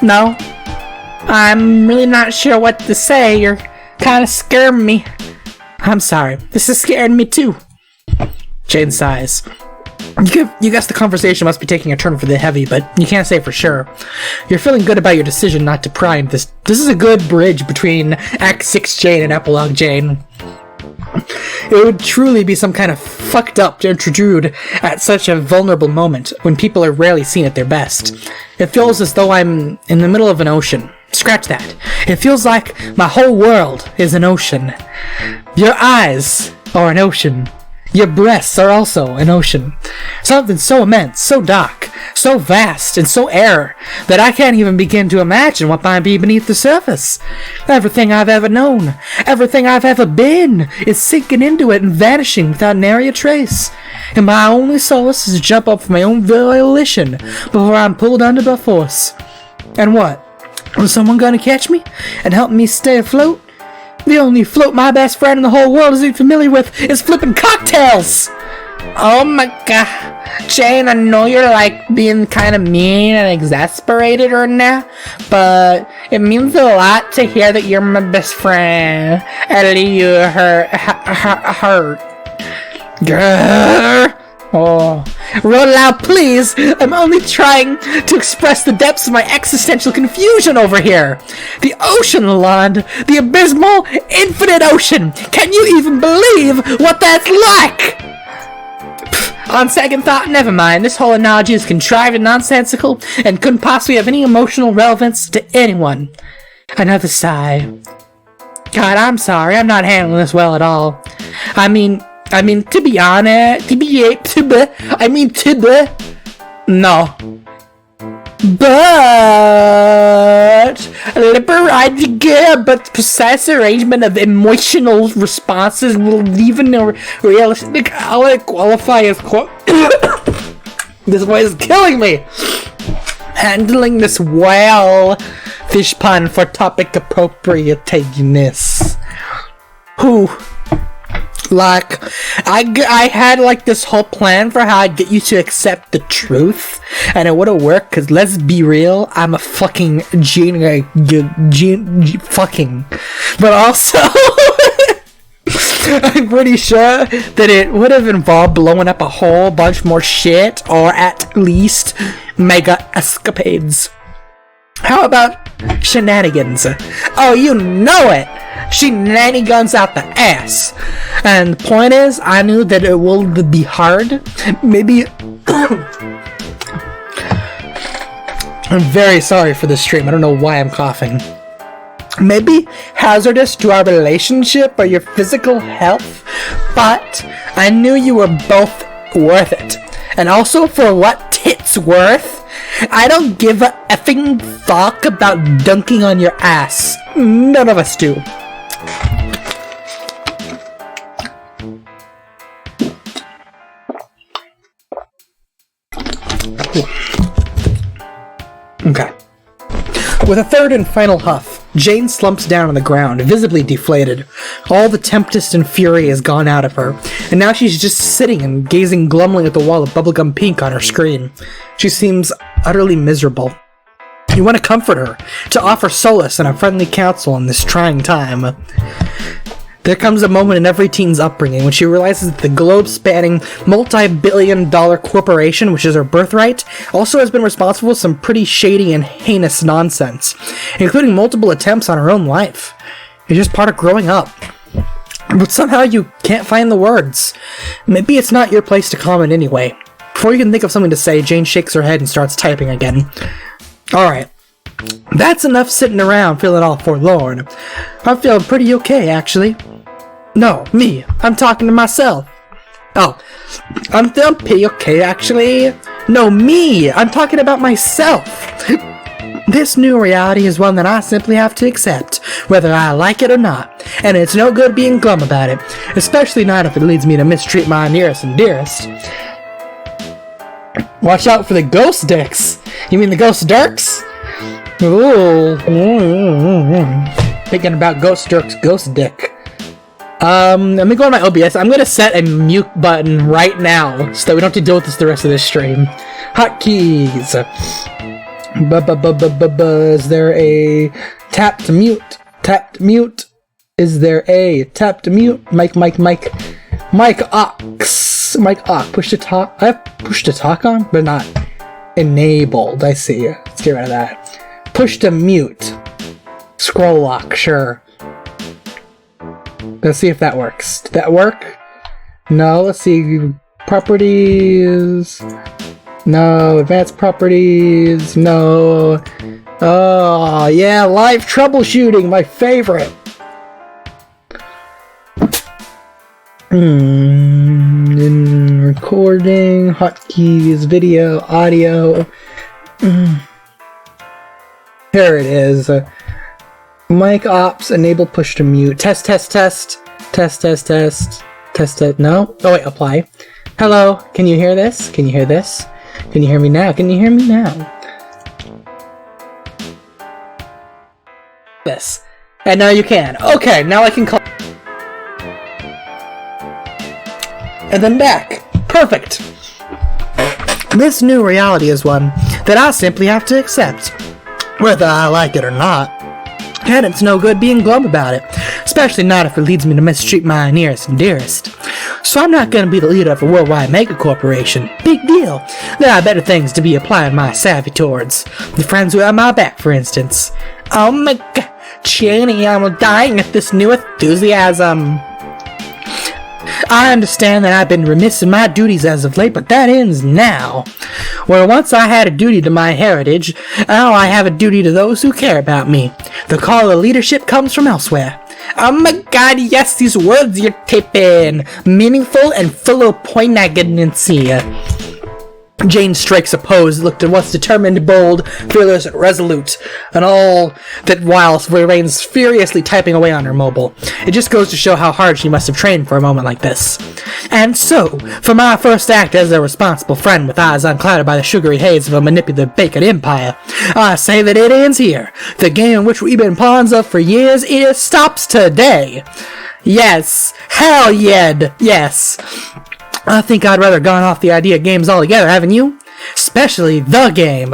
No, I'm really not sure what to say. You're kind of scaring me. I'm sorry. This is scaring me too. Jane sighs. You guess the conversation must be taking a turn for the heavy, but you can't say for sure. You're feeling good about your decision not to pry into this. This is a good bridge between Act 6 Jane and Epilogue Jane. It would truly be some kind of fucked up to intrude at such a vulnerable moment when people are rarely seen at their best. It feels as though I'm in the middle of an ocean. Scratch that. It feels like my whole world is an ocean. Your eyes are an ocean. Your breasts are also an ocean. Something so immense, so dark, so vast, and so air that I can't even begin to imagine what might be beneath the surface. Everything I've ever known, everything I've ever been, is sinking into it and vanishing without nary a trace. And my only solace is to jump up for my own volition before I'm pulled under by force. And what? Was someone gonna catch me and help me stay afloat? The only float my best friend in the whole world isn't familiar with is flipping cocktails! Oh my god. Jane, I know you're like being kind of mean and exasperated right now, but it means a lot to hear that you're my best friend. At least you hurt. Grrr. Oh, roll loud, please! I'm only trying to express the depths of my existential confusion over here. The ocean, Lalonde. The abysmal, infinite ocean. Can you even believe what that's like? Pfft, on second thought, never mind. This whole analogy is contrived and nonsensical and couldn't possibly have any emotional relevance to anyone. Another sigh. God, I'm sorry. I'm not handling this well at all. I mean, to be honest, no. But but precise arrangement of emotional responses will even realistic how I qualify as this voice is killing me. Handling this well. Fish pun for topic appropriateness. Who? Like, I had like this whole plan for how I'd get you to accept the truth, and it would've worked, cause let's be real, I'm a fucking fucking, but also, I'm pretty sure that it would've involved blowing up a whole bunch more shit, or at least mega escapades. How about shenanigans? Oh, you know it! Shenanigans out the ass. And the point is, I knew that it will be hard. Maybe I'm very sorry for this stream. I don't know why I'm coughing. Maybe hazardous to our relationship or your physical health, but I knew you were both worth it. And also, for what it's worth, I don't give a effing fuck about dunking on your ass. None of us do. Okay. With a third and final huff, Jane slumps down on the ground, visibly deflated. All the tempest and fury has gone out of her, and now she's just sitting and gazing glumly at the wall of bubblegum pink on her screen. She seems utterly miserable. You want to comfort her, to offer solace and a friendly counsel in this trying time. There comes a moment in every teen's upbringing when she realizes that the globe-spanning, multi-billion-dollar corporation, which is her birthright, also has been responsible for some pretty shady and heinous nonsense, including multiple attempts on her own life. It's just part of growing up. But somehow you can't find the words. Maybe it's not your place to comment anyway. Before you can think of something to say, Jane shakes her head and starts typing again. Alright. That's enough sitting around feeling all forlorn. I'm feeling pretty okay, actually. No, me. I'm talking to myself. Oh, I'm feeling pretty okay, actually. No, me. I'm talking about myself. This new reality is one that I simply have to accept, whether I like it or not. And it's no good being glum about it, especially not if it leads me to mistreat my nearest and dearest. Watch out for the ghost dicks. You mean the ghost dirks? Ooh. Thinking about ghost dirk's ghost dick. Let me go on my OBS. I'm gonna set a mute button right now so that we don't have to deal with this the rest of this stream. Hotkeys. Is there a tap to mute? Tap to mute. Is there a tap to mute? Mic Ox. Mic Ox. Push to talk. I have push to talk on, but not enabled. I see. Let's get rid of that. Push to mute. Scroll lock. Sure. Let's see if that works. Did that work? No. Let's see. Properties. No. Advanced properties. No. Oh, yeah. Live troubleshooting. My favorite. In recording, hotkeys, video, audio. Here it is. Mic ops, enable push to mute. Test. No? Oh wait, apply. Hello, can you hear this? Can you hear this? Can you hear me now? Can you hear me now? This. And now you can. Okay, now I can call. And then back. Perfect. This new reality is one that I simply have to accept, whether I like it or not. And it's no good being glum about it, especially not if it leads me to mistreat my nearest and dearest. So I'm not going to be the leader of a worldwide megacorporation. Big deal. There are better things to be applying my savvy towards. The friends who have my back, for instance. Oh my god, Cheney, I'm dying at this new enthusiasm. I understand that I've been remiss in my duties as of late, but that ends now. Where once I had a duty to my heritage, now I have a duty to those who care about me. The call of leadership comes from elsewhere. Oh my god, yes, these words you're typing! Meaningful and full of poignancy. Jane strikes a pose that looked at once determined, bold, fearless, resolute, and all that while remains furiously typing away on her mobile. It just goes to show how hard she must have trained for a moment like this. And so, for my first act as a responsible friend with eyes unclouded by the sugary haze of a manipulative bacon empire, I say that it ends here. The game in which we've been pawns of for years, it stops today. Yes. Hell yeah. Yes. I think I'd rather gone off the idea of games altogether, haven't you? Especially the game.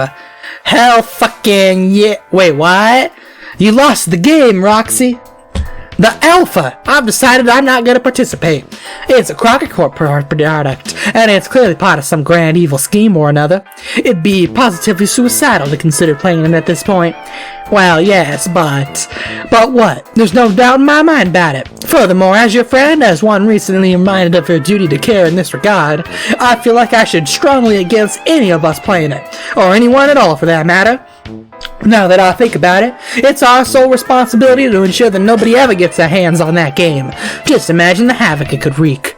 Hell fucking yeah. Wait, what? You lost the game, Roxy. The Alpha. I've decided I'm not going to participate. It's a Crockett Corp product, and it's clearly part of some grand evil scheme or another. It'd be positively suicidal to consider playing it at this point. Well, yes, but what? There's no doubt in my mind about it. Furthermore, as your friend, as one recently reminded of your duty to care in this regard, I feel like I should strongly against any of us playing it, or anyone at all for that matter. Now that I think about it, it's our sole responsibility to ensure that nobody ever gets their hands on that game. Just imagine the havoc it could wreak.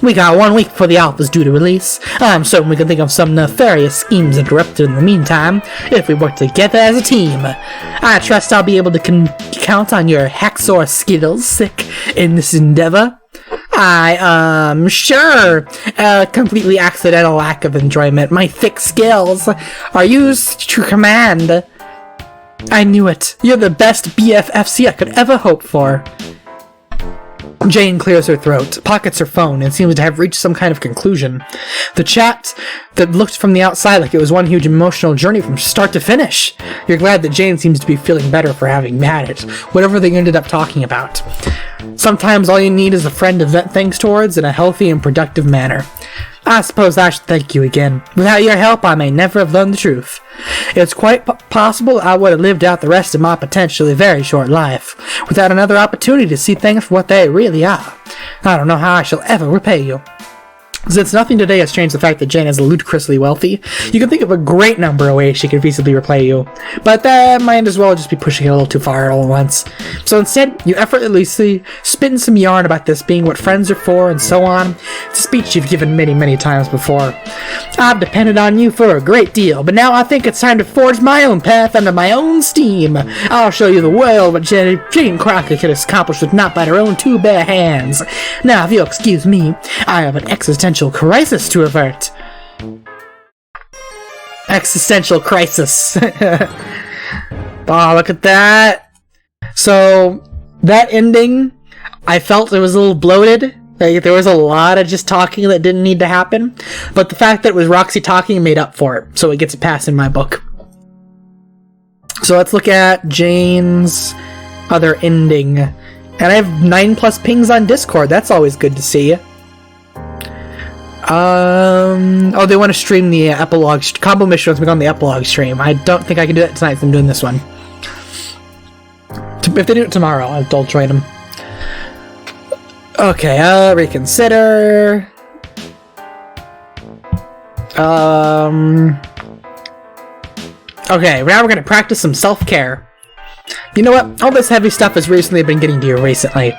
We got 1 week before the alpha's due to release. I'm certain we can think of some nefarious schemes interrupted in the meantime, if we work together as a team. I trust I'll be able to count on your hacksaw skills in this endeavor. Sure. Completely accidental lack of enjoyment. My thick skills are used to command. I knew it. You're the best BFFC I could ever hope for. Jane clears her throat, pockets her phone, and seems to have reached some kind of conclusion. The chat that looked from the outside like it was one huge emotional journey from start to finish. You're glad that Jane seems to be feeling better for having had it, whatever they ended up talking about. Sometimes all you need is a friend to vent things towards in a healthy and productive manner. I suppose I should thank you again. Without your help, I may never have learned the truth. It's quite possible I would have lived out the rest of my potentially very short life, without another opportunity to see things for what they really are. I don't know how I shall ever repay you. Since nothing today has changed the fact that Jane is ludicrously wealthy, you can think of a great number of ways she could feasibly repay you, but that might as well just be pushing it a little too far all at once. So instead, you effortlessly spin some yarn about this being what friends are for and so on. It's a speech you've given many, many times before. I've depended on you for a great deal, but now I think it's time to forge my own path under my own steam. I'll show you the world what Jane Crockett could accomplish with not by her own two bare hands. Now, if you'll excuse me, I have an existential crisis to avert. Existential crisis. Oh, look at that. So, that ending, I felt it was a little bloated. Like, there was a lot of just talking that didn't need to happen. But the fact that it was Roxy talking made up for it. So it gets a pass in my book. So let's look at Jane's other ending. And I have 9+ pings on Discord. That's always good to see. Oh, they want to stream the epilogue. Combo mission wants me on the epilogue stream. I don't think I can do that tonight, so I'm doing this one. If they do it tomorrow, I'll join them. Okay, reconsider. Okay, now we're gonna practice some self-care. You know what? All this heavy stuff has recently been getting to you recently.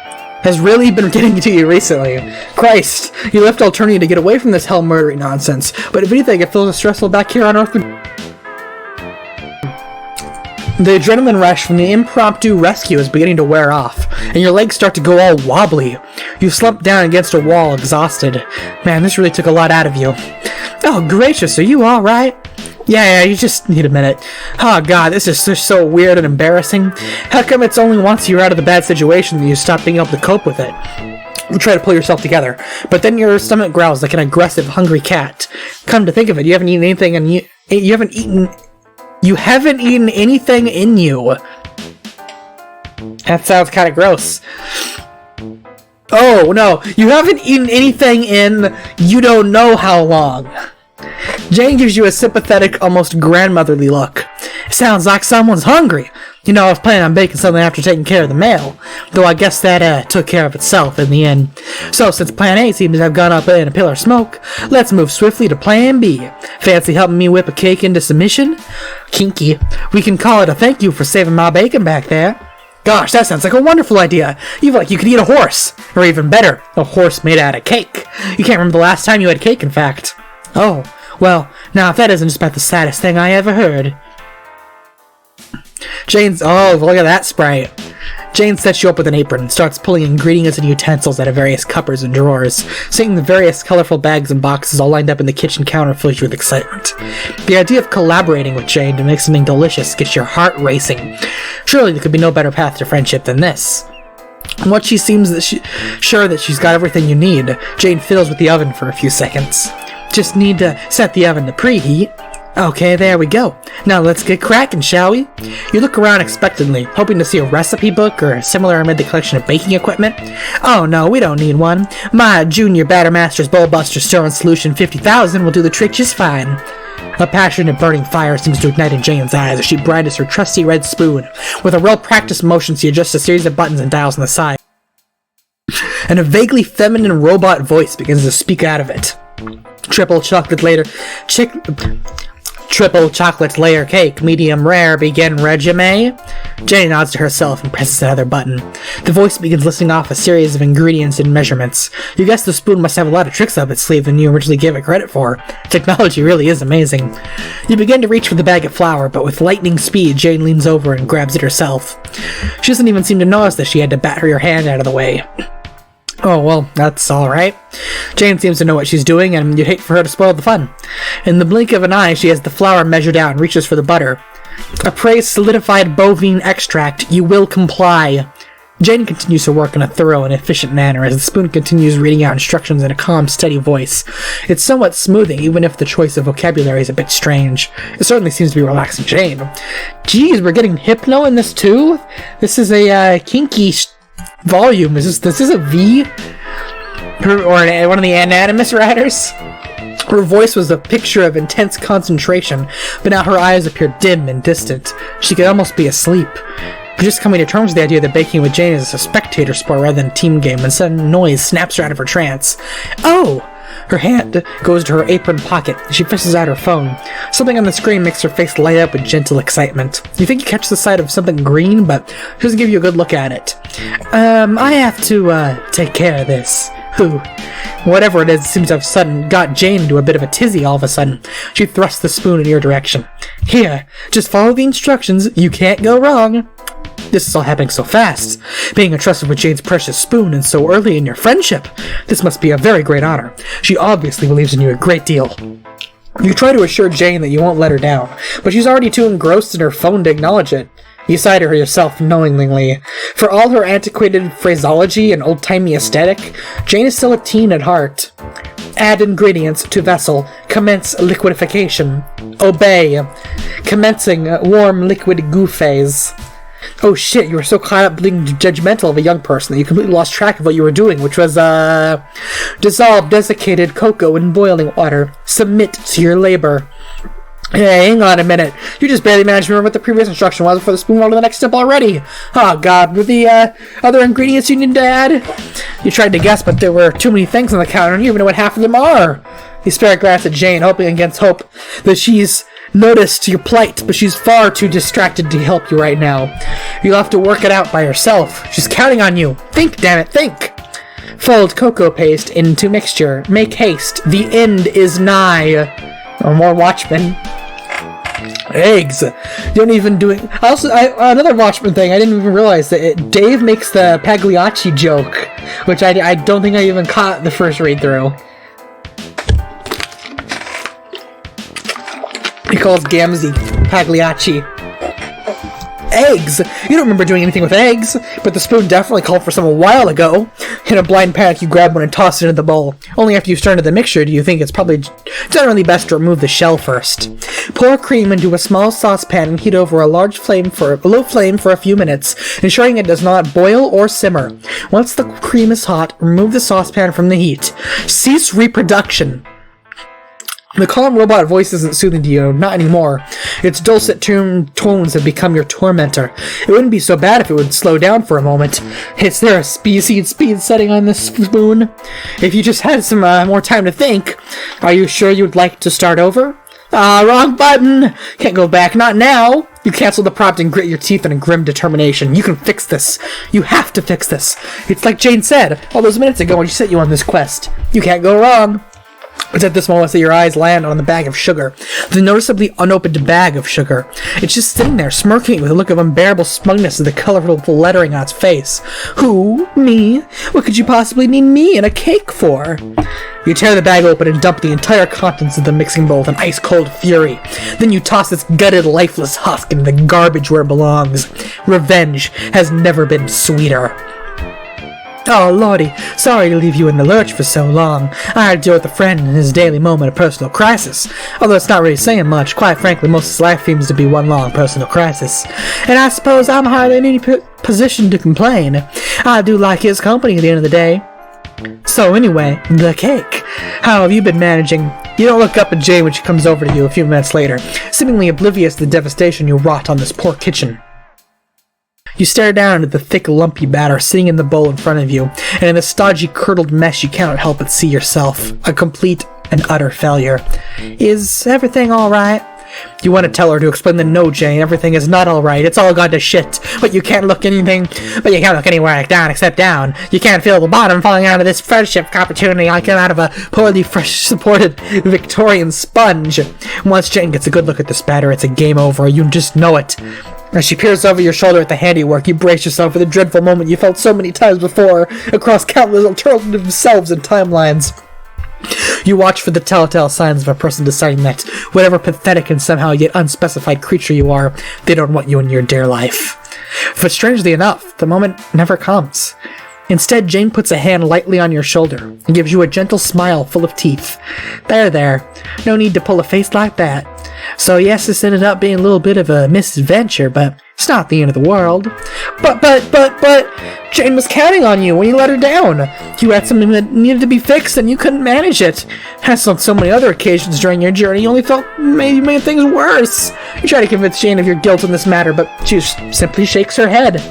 Christ, you left Alternia to get away from this hell murdering nonsense. But if anything, it feels stressful back here on Earth. The adrenaline rush from the impromptu rescue is beginning to wear off, and your legs start to go all wobbly. You slump down against a wall, exhausted. Man, this really took a lot out of you. Oh, gracious, are you alright? Yeah, you just need a minute. Oh god, this is just so weird and embarrassing. How come it's only once you're out of the bad situation that you stop being able to cope with it? You try to pull yourself together, but then your stomach growls like an aggressive, hungry cat. Come to think of it, you haven't eaten anything, and you haven't eaten anything in you. That sounds kind of gross. Oh no, you haven't eaten anything in you don't know how long. Jane gives you a sympathetic, almost grandmotherly look. It sounds like someone's hungry. You know, I was planning on baking something after taking care of the mail, though I guess that took care of itself in the end. So, since Plan A seems to have gone up in a pillar of smoke, let's move swiftly to Plan B. Fancy helping me whip a cake into submission? Kinky. We can call it a thank you for saving my bacon back there. Gosh, that sounds like a wonderful idea. You feel like you could eat a horse. Or even better, a horse made out of cake. You can't remember the last time you had cake, in fact. Oh, well, now if that isn't just about the saddest thing I ever heard. Oh, look at that sprite. Jane sets you up with an apron and starts pulling ingredients and utensils out of various cupboards and drawers. Seeing the various colorful bags and boxes all lined up in the kitchen counter fills you with excitement. The idea of collaborating with Jane to make something delicious gets your heart racing. Surely there could be no better path to friendship than this. Once she seems sure that she's got everything you need, Jane fiddles with the oven for a few seconds. Just need to set the oven to preheat. Okay, there we go. Now let's get cracking, shall we? You look around expectantly, hoping to see a recipe book or similar amid the collection of baking equipment. Oh no, we don't need one. My Junior Battermaster's Bullbuster Stirring Solution 50,000 will do the trick just fine. A passionate burning fire seems to ignite in Jane's eyes as she brandishes her trusty red spoon. With a well-practiced motion, she adjusts a series of buttons and dials on the side. And a vaguely feminine robot voice begins to speak out of it. Triple chocolate layer cake, medium rare, begin resume. Jane nods to herself and presses another button. The voice begins listing off a series of ingredients and measurements. You guess the spoon must have a lot of tricks up its sleeve than you originally gave it credit for. Technology really is amazing. You begin to reach for the bag of flour, but with lightning speed, Jane leans over and grabs it herself. She doesn't even seem to notice that she had to batter your hand out of the way. Oh, well, that's alright. Jane seems to know what she's doing, and you'd hate for her to spoil the fun. In the blink of an eye, she has the flour measured out and reaches for the butter. Appraise solidified bovine extract. You will comply. Jane continues her work in a thorough and efficient manner as the spoon continues reading out instructions in a calm, steady voice. It's somewhat smoothing, even if the choice of vocabulary is a bit strange. It certainly seems to be relaxing Jane. Geez, we're getting hypno in this too? This is a kinky volume. Is this a V? Or one of the Anonymous writers? Her voice was a picture of intense concentration, but now her eyes appear dim and distant. She could almost be asleep. You're just coming to terms with the idea that baking with Jane is a spectator sport rather than a team game when sudden noise snaps her out of her trance. Oh! Her hand goes to her apron pocket. She fishes out her phone. Something on the screen makes her face light up with gentle excitement. You think you catch the sight of something green, but she doesn't give you a good look at it. I have to, take care of this. Who? Whatever it is seems to have got Jane into a bit of a tizzy all of a sudden. She thrusts the spoon in your direction. Here, just follow the instructions. You can't go wrong. This is all happening so fast. Being entrusted with Jane's precious spoon and so early in your friendship. This must be a very great honor. She obviously believes in you a great deal. You try to assure Jane that you won't let her down, but she's already too engrossed in her phone to acknowledge it. You sigh to her yourself knowingly. For all her antiquated phraseology and old-timey aesthetic, Jane is still a teen at heart. Add ingredients to vessel. Commence liquidification. Obey. Commencing warm liquid goo phase. Oh shit, you were so caught up being judgmental of a young person that you completely lost track of what you were doing, which was, dissolve desiccated cocoa in boiling water. Submit to your labor. Hey, hang on a minute. You just barely managed to remember what the previous instruction was before the spoon rolled to the next step already. Oh god, with the, other ingredients you need to add? You tried to guess, but there were too many things on the counter, and you even know what half of them are. You stare at glance at Jane, hoping against hope that she's noticed your plight, but she's far too distracted to help you right now. You'll have to work it out by yourself. She's counting on you. Think, damn it, think! Fold cocoa paste into mixture. Make haste. The end is nigh. Or more Watchmen. Eggs. Don't even do it. Another Watchmen thing. I didn't even realize that Dave makes the Pagliacci joke, which I don't think I even caught the first read through. He calls Gamzee Pagliacci. Eggs! You don't remember doing anything with eggs, but the spoon definitely called for some a while ago. In a blind panic, you grab one and toss it into the bowl. Only after you stir into the mixture do you think it's probably generally best to remove the shell first. Pour cream into a small saucepan and heat over a low flame for a few minutes, ensuring it does not boil or simmer. Once the cream is hot, remove the saucepan from the heat. Cease reproduction. The calm robot voice isn't soothing to you, not anymore. Its dulcet tones have become your tormentor. It wouldn't be so bad if it would slow down for a moment. Is there a speed setting on this spoon? If you just had some more time to think, are you sure you'd like to start over? Wrong button! Can't go back, not now! You cancel the prompt and grit your teeth in a grim determination. You can fix this. You have to fix this. It's like Jane said all those minutes ago when she set you on this quest. You can't go wrong. It's at this moment that your eyes land on the bag of sugar. The noticeably unopened bag of sugar. It's just sitting there, smirking with a look of unbearable smugness at the colorful lettering on its face. Who? Me? What could you possibly need me in a cake for? You tear the bag open and dump the entire contents of the mixing bowl with an ice-cold fury. Then you toss its gutted, lifeless husk into the garbage where it belongs. Revenge has never been sweeter. Oh, lordy, sorry to leave you in the lurch for so long. I had to deal with a friend in his daily moment of personal crisis. Although it's not really saying much, quite frankly, most of his life seems to be one long personal crisis. And I suppose I'm hardly in any position to complain. I do like his company at the end of the day. So anyway, the cake. How have you been managing? You don't look up at Jane when she comes over to you a few minutes later, seemingly oblivious to the devastation you wrought on this poor kitchen. You stare down at the thick, lumpy batter sitting in the bowl in front of you, and in the stodgy, curdled mess you cannot help but see yourself, a complete and utter failure. Is everything alright? You want to tell her to explain that no, Jane, everything is not alright, it's all gone to shit, but you can't look anywhere down except down. You can't feel the bottom falling out of this friendship opportunity like out of a poorly supported Victorian sponge. Once Jane gets a good look at this batter, it's a game over, you just know it. As she peers over your shoulder at the handiwork, you brace yourself for the dreadful moment you felt so many times before, across countless alternative selves and timelines. You watch for the telltale signs of a person deciding that, whatever pathetic and somehow yet unspecified creature you are, they don't want you in your dear life. But strangely enough, the moment never comes. Instead, Jane puts a hand lightly on your shoulder and gives you a gentle smile full of teeth. There. No need to pull a face like that. So yes, this ended up being a little bit of a misadventure, but it's not the end of the world. But, Jane was counting on you when you let her down. You had something that needed to be fixed and you couldn't manage it. As on so many other occasions during your journey, you only felt maybe made things worse. You try to convince Jane of your guilt in this matter, but she simply shakes her head.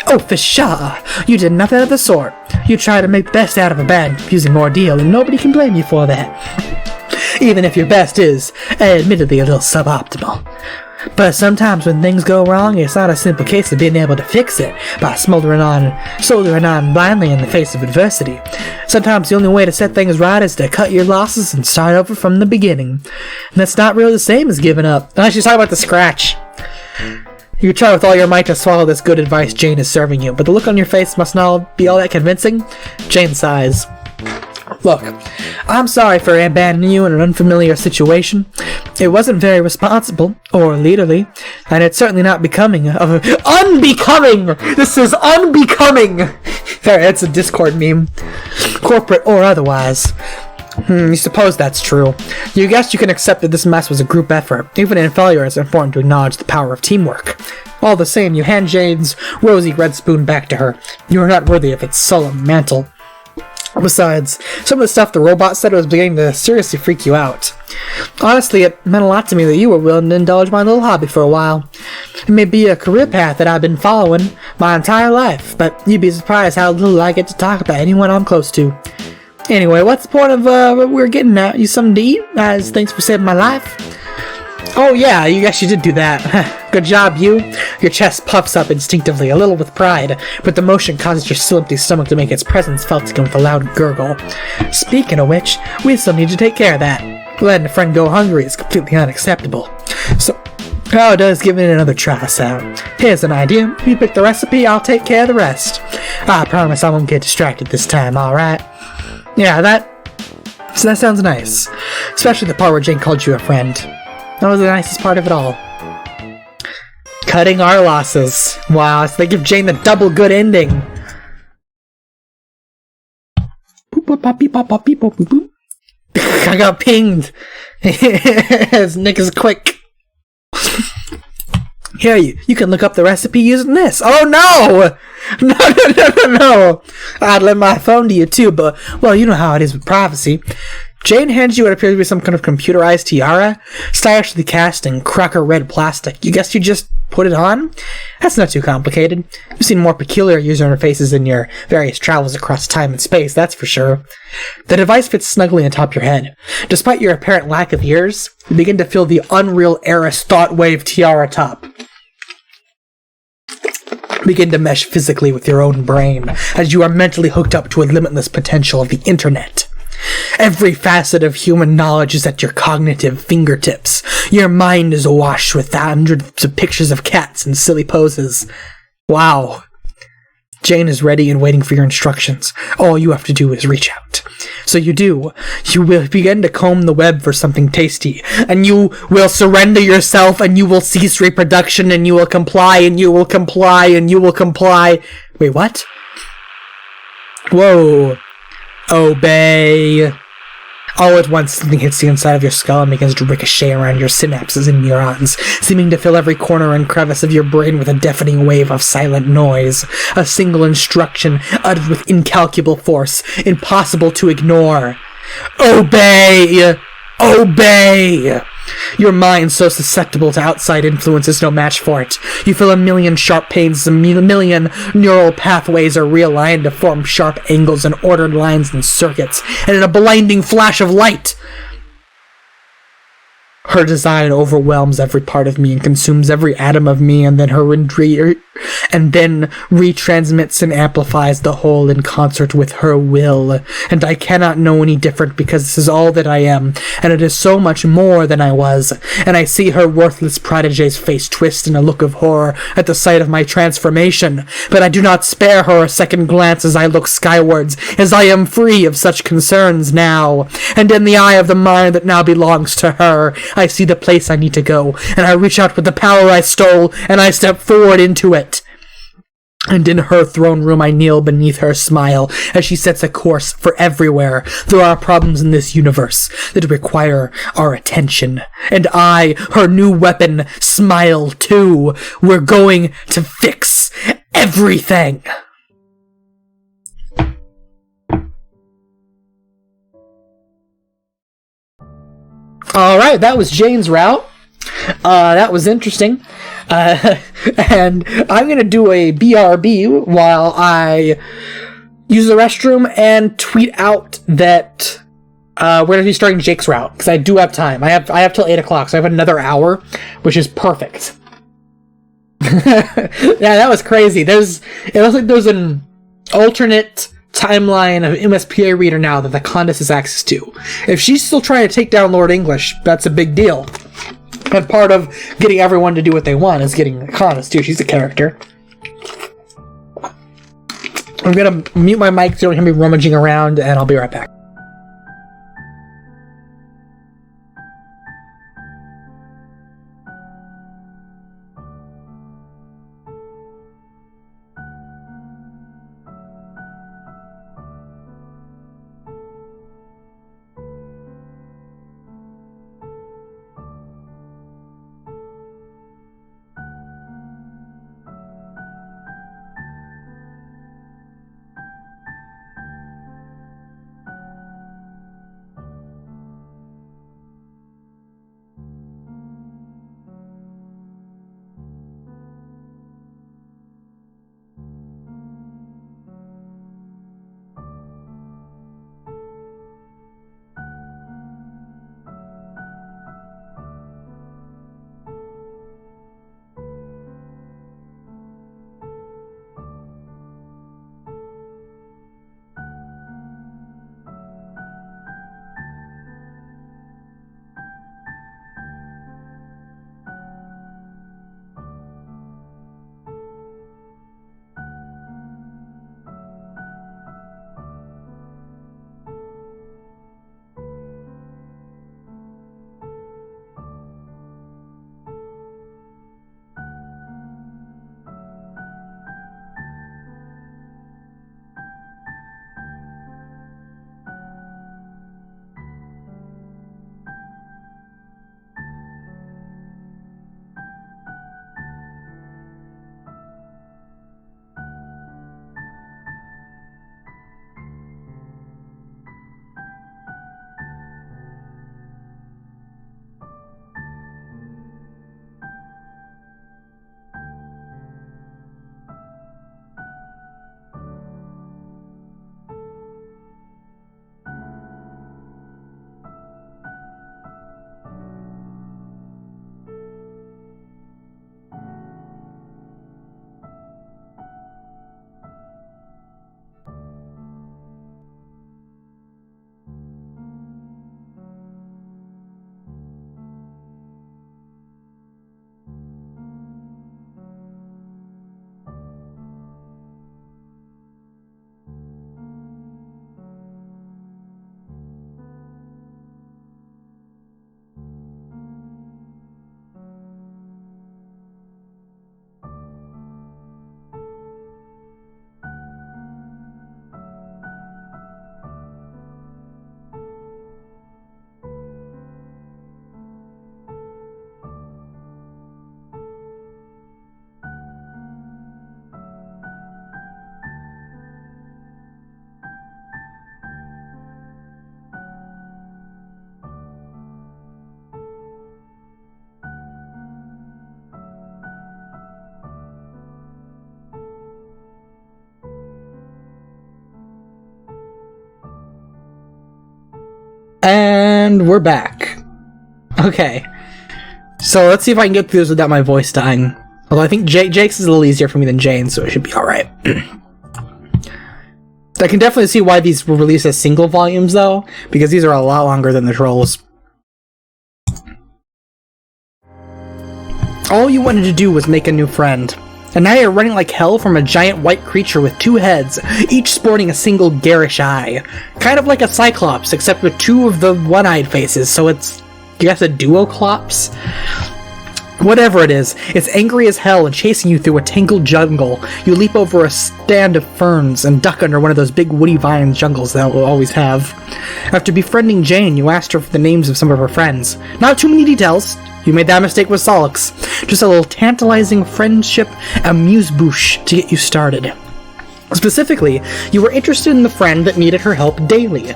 Oh, for sure. You did nothing of the sort. You tried to make best out of a bad, confusing ordeal, and nobody can blame you for that. Even if your best is, admittedly, a little suboptimal. But sometimes when things go wrong, it's not a simple case of being able to fix it by soldering on blindly in the face of adversity. Sometimes the only way to set things right is to cut your losses and start over from the beginning. And that's not really the same as giving up. Unless you're talking about the scratch. You try with all your might to swallow this good advice Jane is serving you, but the look on your face must not be all that convincing. Jane sighs. Look, I'm sorry for abandoning you in an unfamiliar situation. It wasn't very responsible, or leaderly, and it's certainly not becoming of unbecoming! This is unbecoming! There, it's a Discord meme. Corporate or otherwise. You suppose that's true. You guess you can accept that this mess was a group effort. Even in failure, it's important to acknowledge the power of teamwork. All the same, you hand Jane's rosy red spoon back to her. You are not worthy of its solemn mantle. Besides, some of the stuff the robot said was beginning to seriously freak you out. Honestly, it meant a lot to me that you were willing to indulge my little hobby for a while. It may be a career path that I've been following my entire life, but you'd be surprised how little I get to talk about anyone I'm close to. Anyway, what's the point of what we're getting at? You something to eat? As thanks for saving my life. Oh yeah, you guess you did do that. Good job, you. Your chest puffs up instinctively, a little with pride, but the motion causes your still empty stomach to make its presence felt again with a loud gurgle. Speaking of which, we still need to take care of that. Letting a friend go hungry is completely unacceptable. So, how does giving it another try sound? Here's an idea. You pick the recipe, I'll take care of the rest. I promise I won't get distracted this time, alright? Yeah, that sounds nice. Especially the part where Jane called you a friend. That was the nicest part of it all. Cutting our losses. Wow, so they give Jane the double good ending. I got pinged. Nick is quick. Here, you can look up the recipe using this. Oh no! No. I'd lend my phone to you too, but, well, you know how it is with privacy. Jane hands you what appears to be some kind of computerized tiara, stylishly cast in cracker red plastic. You guess you just put it on? That's not too complicated. You've seen more peculiar user interfaces in your various travels across time and space, that's for sure. The device fits snugly atop your head. Despite your apparent lack of ears, you begin to feel the Unreal Eris thought wave tiara top begin to mesh physically with your own brain, as you are mentally hooked up to a limitless potential of the internet. Every facet of human knowledge is at your cognitive fingertips. Your mind is awash with hundreds of pictures of cats and silly poses. Wow. Jane is ready and waiting for your instructions. All you have to do is reach out. So you do. You will begin to comb the web for something tasty, and you will surrender yourself, and you will cease reproduction, and you will comply, and you will comply, and you will comply. Wait, what? Whoa. Obey. All at once, something hits the inside of your skull and begins to ricochet around your synapses and neurons, seeming to fill every corner and crevice of your brain with a deafening wave of silent noise. A single instruction, uttered with incalculable force, impossible to ignore. Obey! Obey! Your mind, so susceptible to outside influence, is no match for it. You feel a million sharp pains, a million neural pathways are realigned to form sharp angles and ordered lines and circuits, and in a blinding flash of light, Her design overwhelms every part of me and consumes every atom of me, and then retransmits and amplifies the whole in concert with her will. And I cannot know any different, because this is all that I am, and it is so much more than I was. And I see her worthless protege's face twist in a look of horror at the sight of my transformation, but I do not spare her a second glance as I look skywards, as I am free of such concerns now. And in the eye of the mind that now belongs to her, I see the place I need to go, and I reach out with the power I stole, and I step forward into it. And in her throne room I kneel beneath her smile as she sets a course for everywhere. There are problems in this universe that require our attention. And I, her new weapon, smile too. We're going to fix everything. Alright, that was Jane's route. That was interesting. And I'm gonna do a BRB while I use the restroom and tweet out that we're gonna be starting Jake's route, because I do have time. I have till 8 o'clock, so I have another hour, which is perfect. Yeah, that was crazy. It looks like there's an alternate timeline of MSPA reader now that the KNICKERS has access to. If she's still trying to take down Lord English, that's a big deal. And part of getting everyone to do what they want is getting KNICKERS too. She's a character. I'm gonna mute my mic so you don't hear me rummaging around, and I'll be right back. And we're back. Okay. So let's see if I can get through this without my voice dying. Although I think Jake's is a little easier for me than Jane's, so it should be alright. I can definitely see why these were released as single volumes, though, because these are a lot longer than the Trolls. All you wanted to do was make a new friend, and now you're running like hell from a giant white creature with 2 heads, each sporting a single garish eye. Kind of like a Cyclops, except with 2 of the one-eyed faces, so it's, I guess, a duoclops? Whatever it is, it's angry as hell and chasing you through a tangled jungle. You leap over a stand of ferns and duck under one of those big woody vine jungles that we'll always have. After befriending Jane, you asked her for the names of some of her friends. Not too many details. You made that mistake with Solix. Just a little tantalizing friendship amuse-bouche to get you started. Specifically, you were interested in the friend that needed her help daily.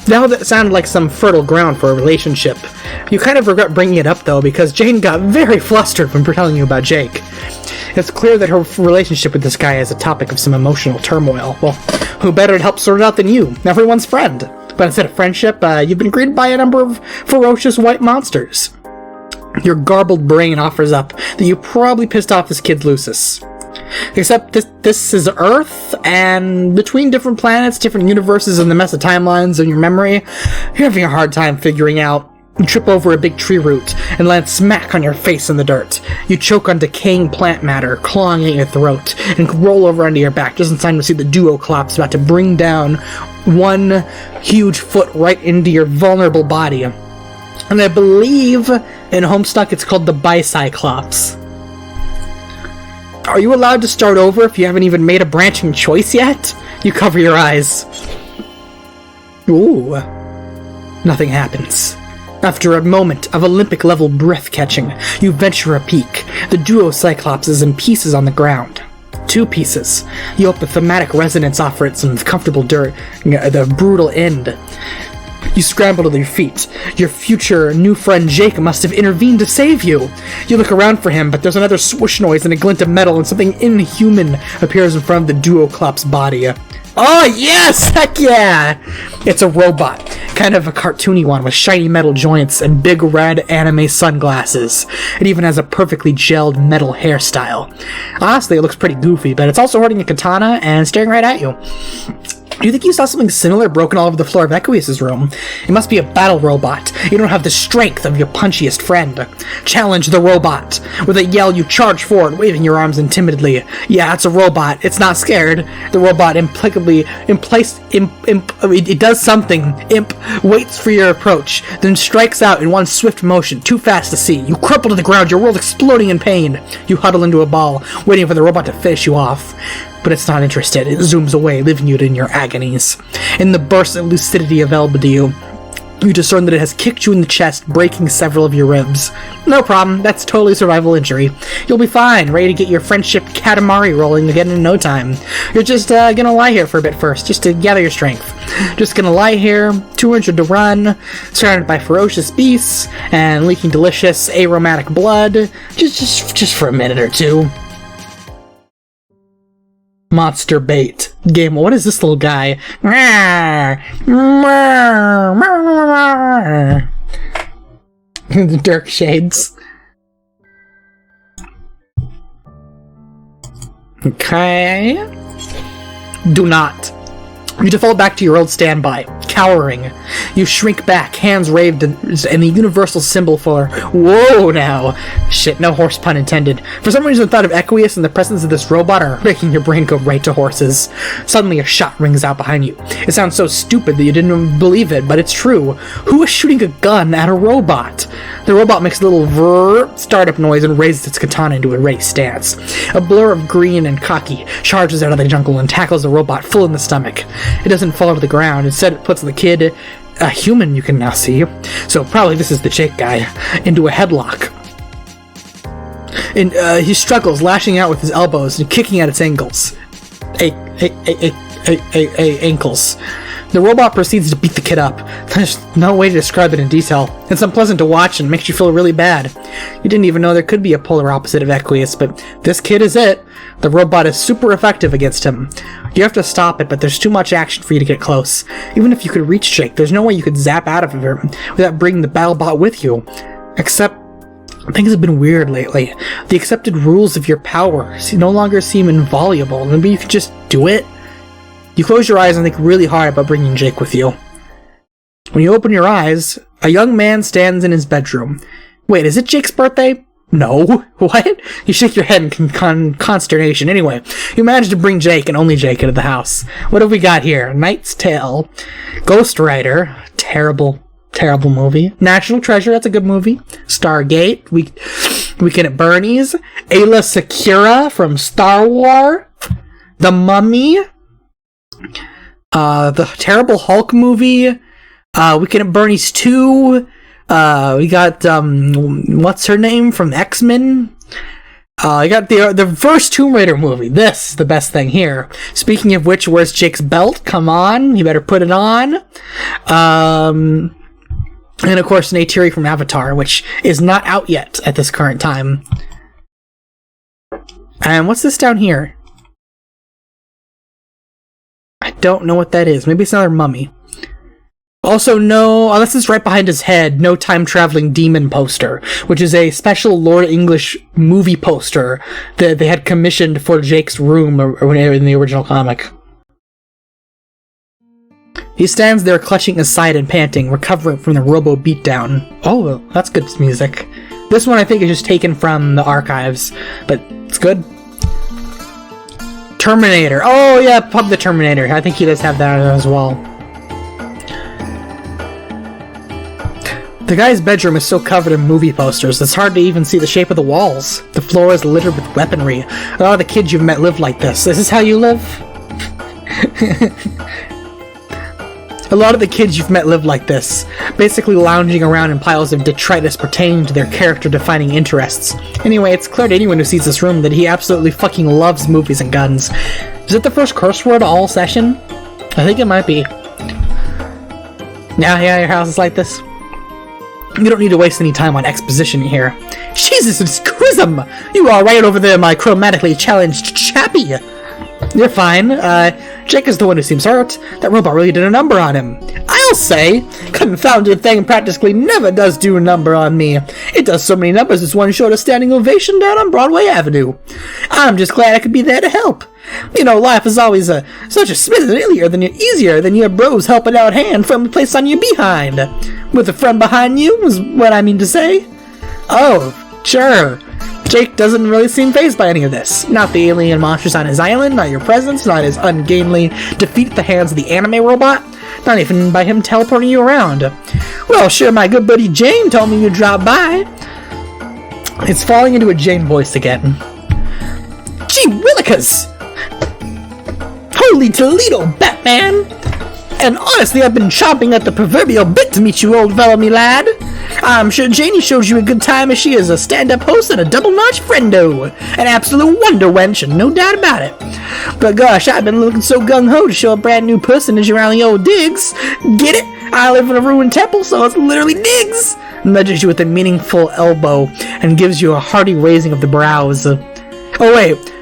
Now that sounded like some fertile ground for a relationship. You kind of regret bringing it up, though, because Jane got very flustered when telling you about Jake. It's clear that her relationship with this guy is a topic of some emotional turmoil. Well, who better to help sort it out than you, everyone's friend? But instead of friendship, you've been greeted by a number of ferocious white monsters. Your garbled brain offers up that you probably pissed off this kid Lucis. Except this is Earth, and between different planets, different universes, and the mess of timelines in your memory, you're having a hard time figuring out. You trip over a big tree root and land smack on your face in the dirt. You choke on decaying plant matter, clawing at your throat, and roll over onto your back just in time to see the duoclops about to bring down one huge foot right into your vulnerable body. And I believe in Homestuck it's called the Bicyclops. Are you allowed to start over if you haven't even made a branching choice yet? You cover your eyes. Ooh. Nothing happens. After a moment of Olympic-level breath-catching, you venture a peek. The duo Cyclops is in pieces on the ground. 2 pieces. You hope the thematic resonance offer it some comfortable dirt, the brutal end. You scramble to your feet. Your future new friend Jake must have intervened to save you. You look around for him, but there's another swoosh noise and a glint of metal, and something inhuman appears in front of the duoclop's body. Oh, yes! Heck yeah! It's a robot. Kind of a cartoony one with shiny metal joints and big red anime sunglasses. It even has a perfectly gelled metal hairstyle. Honestly, it looks pretty goofy, but it's also holding a katana and staring right at you. Do you think you saw something similar broken all over the floor of Equius's room? It must be a battle robot. You don't have the strength of your punchiest friend. Challenge the robot. With a yell, you charge forward, waving your arms intimidably. Yeah, it's a robot. It's not scared. The robot it does something. Waits for your approach, then strikes out in one swift motion, too fast to see. You crumple to the ground, your world exploding in pain. You huddle into a ball, waiting for the robot to finish you off. But it's not interested. It zooms away, leaving you in your agonies. In the burst of lucidity available to you, you discern that it has kicked you in the chest, breaking several of your ribs. No problem, that's totally survival injury. You'll be fine, ready to get your friendship Katamari rolling again in no time. You're just gonna lie here for a bit first, just to gather your strength. Just gonna lie here, 200 to run, surrounded by ferocious beasts, and leaking delicious aromatic blood, just for a minute or 2. Monster bait. Game. What is this little guy? The Dirk Shades. Okay. Do not. You default back to your old standby, cowering. You shrink back, hands raised, and the universal symbol for whoa now. Shit, no horse pun intended. For some reason the thought of Equius and the presence of this robot are making your brain go right to horses. Suddenly a shot rings out behind you. It sounds so stupid that you didn't even believe it, but it's true. Who is shooting a gun at a robot? The robot makes a little startup noise and raises its katana into a ready stance. A blur of green and khaki charges out of the jungle and tackles the robot full in the stomach. It doesn't fall to the ground. Instead, it puts the kid, a human you can now see, so probably this is the Jake guy, into a headlock. And he struggles, lashing out with his elbows and kicking at its ankles. Ankles. The robot proceeds to beat the kid up. There's no way to describe it in detail. It's unpleasant to watch and makes you feel really bad. You didn't even know there could be a polar opposite of Equius, but this kid is it. The robot is super effective against him. You have to stop it, but there's too much action for you to get close. Even if you could reach Jake, there's no way you could zap out of him without bringing the battle bot with you. Except Things have been weird lately. The accepted rules of your power no longer seem inviolable. Maybe you could just do it? You close your eyes and think really hard about bringing Jake with you. When you open your eyes, a young man stands in his bedroom. Wait, is it Jake's birthday? No. What? You shake your head in consternation. Anyway, you manage to bring Jake and only Jake into the house. What have we got here? Knight's Tale. Ghost Rider. Terrible movie. National Treasure, that's a good movie. Stargate. Weekend at Bernie's. Ayla Secura from Star Wars. The Mummy. The Terrible Hulk movie. Weekend at Bernie's 2. We got, what's her name from X-Men? I got the first Tomb Raider movie. This is the best thing here. Speaking of which, where's Jake's belt? Come on, you better put it on. And of course, Neytiri from Avatar, which is not out yet at this current time. And what's this down here? I don't know what that is. Maybe it's another mummy. Also, no, unless it's right behind his head, no time-traveling demon poster, which is a special Lord English movie poster that they had commissioned for Jake's room in the original comic. He stands there clutching his side and panting, recovering from the robo beatdown. Oh, that's good music. This one I think is just taken from the archives, but it's good. Terminator. Oh yeah, Pub the Terminator. I think he does have that as well. The guy's bedroom is so covered in movie posters, it's hard to even see the shape of the walls. The floor is littered with weaponry. A lot of the kids you've met live like this. Is this how you live? A lot of the kids you've met live like this, basically lounging around in piles of detritus pertaining to their character-defining interests. Anyway, it's clear to anyone who sees this room that he absolutely fucking loves movies and guns. Is it the first curse word all session? I think it might be. Yeah, your house is like this. You don't need to waste any time on exposition here. Jesus, it's Chrism! You are right over there, my chromatically challenged chappie! You're fine. Jake is the one who seems hurt. That robot really did a number on him. I'll say! Confounded thing practically never does do a number on me. It does so many numbers it's one short of standing ovation down on Broadway Avenue. I'm just glad I could be there to help. You know, life is always such a smith easier than your bros helping out hand from the place on your behind. With a friend behind you, is what I mean to say. Oh, sure. Jake doesn't really seem fazed by any of this. Not the alien monsters on his island, not your presence, not his ungainly defeat at the hands of the anime robot, not even by him teleporting you around. Well, sure, my good buddy Jane told me you'd drop by. It's falling into a Jane voice again. Gee willikers! Holy Toledo, Batman! And honestly, I've been chomping at the proverbial bit to meet you, old fellow, me lad. I'm sure Janie shows you a good time as she is a stand-up host and a double-notch friendo. An absolute wonder wench, and no doubt about it. But gosh, I've been looking so gung-ho to show a brand new personage around the old digs. Get it? I live in a ruined temple, so it's literally digs. Nudges you with a meaningful elbow and gives you a hearty raising of the brows. Oh wait.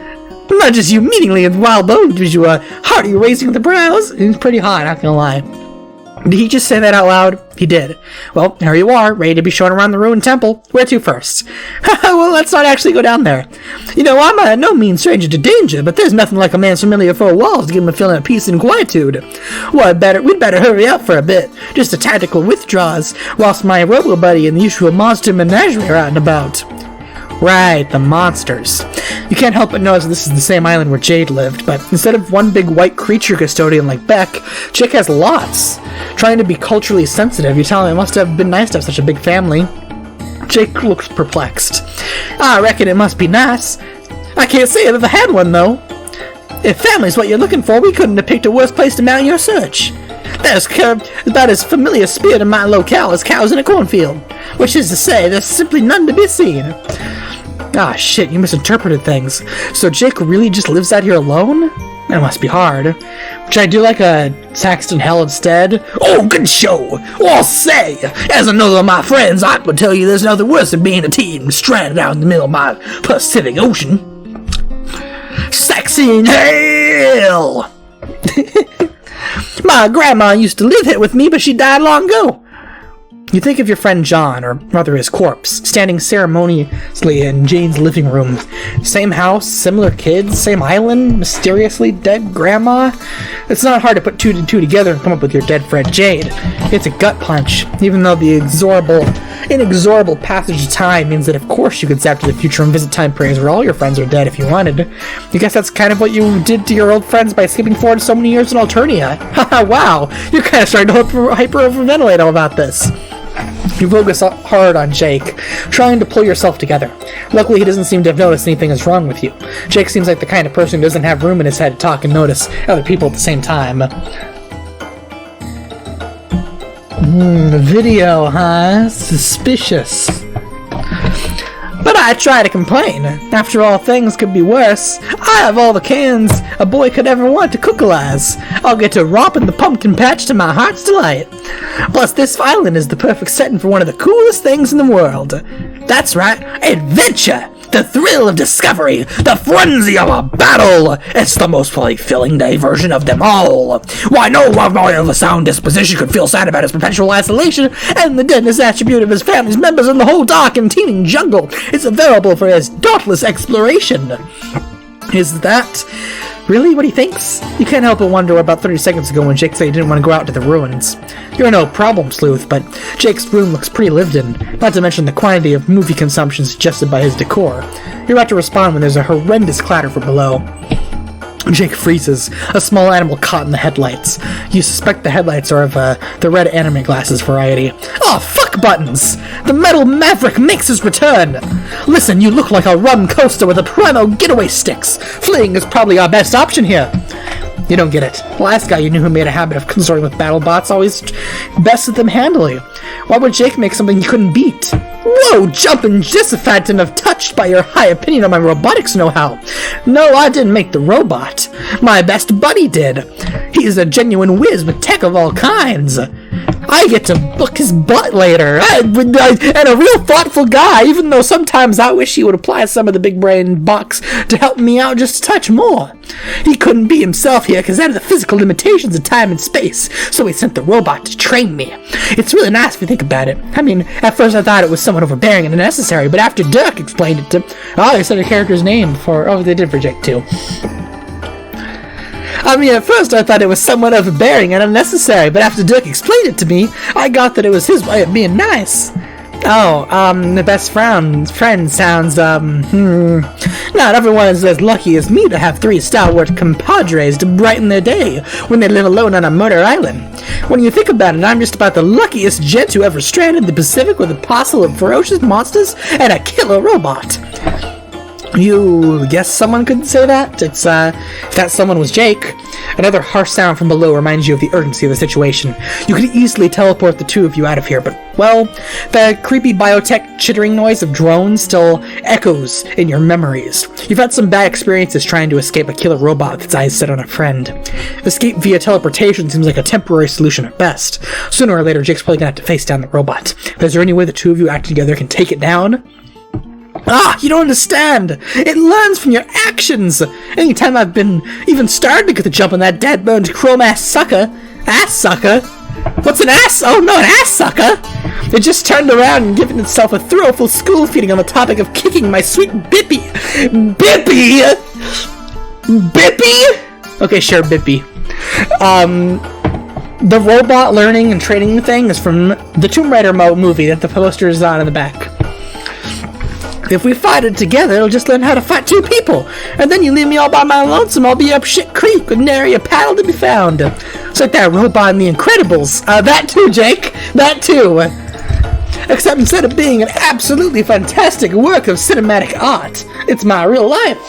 Nudges you meaningly and wild bone gives you a hearty raising of the brows. It's pretty hot, not gonna lie. Did he just say that out loud? He did. Well, here you are, ready to be shown around the ruined temple. Where to first? Well, let's not actually go down there. You know, I'm no mean stranger to danger, but there's nothing like a man's familiar four walls to give him a feeling of peace and quietude. Well, we'd better hurry up for a bit. Just a tactical withdrawals, whilst my robo buddy and the usual monster menagerie are out and about. Right, the monsters. You can't help but notice this is the same island where Jade lived, but instead of one big white creature custodian like Beck, Chick has lots. Trying to be culturally sensitive, you tell him it must have been nice to have such a big family. Jake looks perplexed. I reckon it must be nice. I can't say I've ever had one, though. If family's what you're looking for, we couldn't have picked a worse place to mount your search. There's about as familiar spirit in my locale as cows in a cornfield. Which is to say, there's simply none to be seen. Ah, shit, you misinterpreted things. So Jake really just lives out here alone? That must be hard. Should I do like a Saxton Hell instead? Oh, good show! Well, say, as another of my friends, I would tell you there's nothing worse than being a teen stranded out in the middle of my Pacific Ocean. Saxton Hell! My grandma used to live here with me, but she died long ago. You think of your friend John, or rather his corpse, standing ceremoniously in Jane's living room. Same house, similar kids, same island, mysteriously dead grandma. It's not hard to put two and two together and come up with your dead friend Jade. It's a gut punch, even though the inexorable passage of time means that of course you could zap to the future and visit time periods where all your friends are dead if you wanted. I guess that's kind of what you did to your old friends by skipping forward so many years in Alternia. Haha, wow, you're kind of starting to hyper-overventilate all about this. You focus hard on Jake, trying to pull yourself together. Luckily, he doesn't seem to have noticed anything is wrong with you. Jake seems like the kind of person who doesn't have room in his head to talk and notice other people at the same time. Video, huh? Suspicious. But I try to complain. After all, things could be worse. I have all the cans a boy could ever want to cookalize. I'll get to romp in the pumpkin patch to my heart's delight. Plus, this island is the perfect setting for one of the coolest things in the world. That's right, adventure! The thrill of discovery, the frenzy of a battle. It's the most fulfilling diversion of them all. Why, no boy of a sound disposition could feel sad about his perpetual isolation, and the deadness attribute of his family's members in the whole dark and teeming jungle is available for his dauntless exploration. Is that really what he thinks? You can't help but wonder about 30 seconds ago when Jake said he didn't want to go out to the ruins. You're no problem, Sleuth, but Jake's room looks pretty lived in, not to mention the quantity of movie consumption suggested by his decor. You're about to respond when there's a horrendous clatter from below. Jake freezes, a small animal caught in the headlights. You suspect the headlights are of the red anime glasses variety. Oh, fuck buttons! The metal maverick makes his return! Listen, you look like a rum coaster with a primo getaway sticks! Fleeing is probably our best option here! You don't get it. The last guy you knew who made a habit of consorting with battle bots always bested them handily. Why would Jake make something you couldn't beat? Whoa, jumpin' Jissifat and I'm touched by your high opinion of my robotics know-how. No, I didn't make the robot. My best buddy did. He's a genuine whiz with tech of all kinds. I get to book his butt later. And a real thoughtful guy, even though sometimes I wish he would apply some of the big brain bucks to help me out just a touch more. He couldn't be himself here because of the physical limitations of time and space, so he sent the robot to train me. It's really nice if you think about it. I mean, at first I thought it was somewhat overbearing and unnecessary, but after Dirk explained it to... Oh, they said a character's name for... Oh, they did for Jake too. I mean, at first I thought it was somewhat overbearing and unnecessary, but after Dirk explained it to me, I got that it was his way of being nice. Oh, the best friend sounds, not everyone is as lucky as me to have 3 stalwart compadres to brighten their day when they live alone on a murder island. When you think about it, I'm just about the luckiest gent who ever stranded the Pacific with a parcel of ferocious monsters and a killer robot. You guess someone could say that? If that someone was Jake. Another harsh sound from below reminds you of the urgency of the situation. You could easily teleport the two of you out of here, but, well, the creepy biotech chittering noise of drones still echoes in your memories. You've had some bad experiences trying to escape a killer robot with its eyes set on a friend. Escape via teleportation seems like a temporary solution at best. Sooner or later, Jake's probably gonna have to face down the robot. But is there any way the two of you acting together can take it down? Ah, you don't understand! It learns from your actions! Anytime I've been even started to get the jump on that dead-boned chrome-ass sucker... Ass sucker? What's an ass? Oh no, an ass sucker! It just turned around and given itself a throwful school feeding on the topic of kicking my sweet Bippy! Bippy! Bippy? Okay, sure, Bippy. The robot learning and training thing is from the Tomb Raider movie that the poster is on in the back. If we fight it together, it'll just learn how to fight 2 people. And then you leave me all by my lonesome, I'll be up shit creek with nary a paddle to be found. It's like that robot in The Incredibles. That too, Jake. That too. Except instead of being an absolutely fantastic work of cinematic art, it's my real life.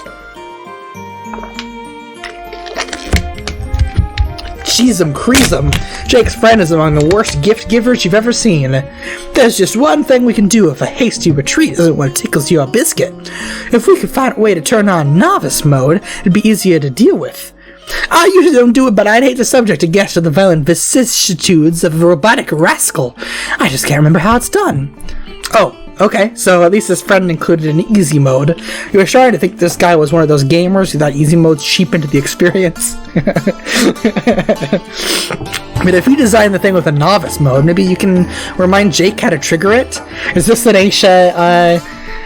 Cheesem creasem. Jake's friend is among the worst gift givers you've ever seen. There's just one thing we can do if a hasty retreat isn't what tickles your biscuit. If we could find a way to turn on novice mode, it'd be easier to deal with. I usually don't do it, but I'd hate to subject a guest to the violent vicissitudes of a robotic rascal. I just can't remember how it's done. Oh, okay, so at least his friend included an easy mode. You were starting to think this guy was one of those gamers who thought easy modes cheapened the experience. But if you design the thing with a novice mode, maybe you can remind Jake how to trigger it? Is this an Aisha,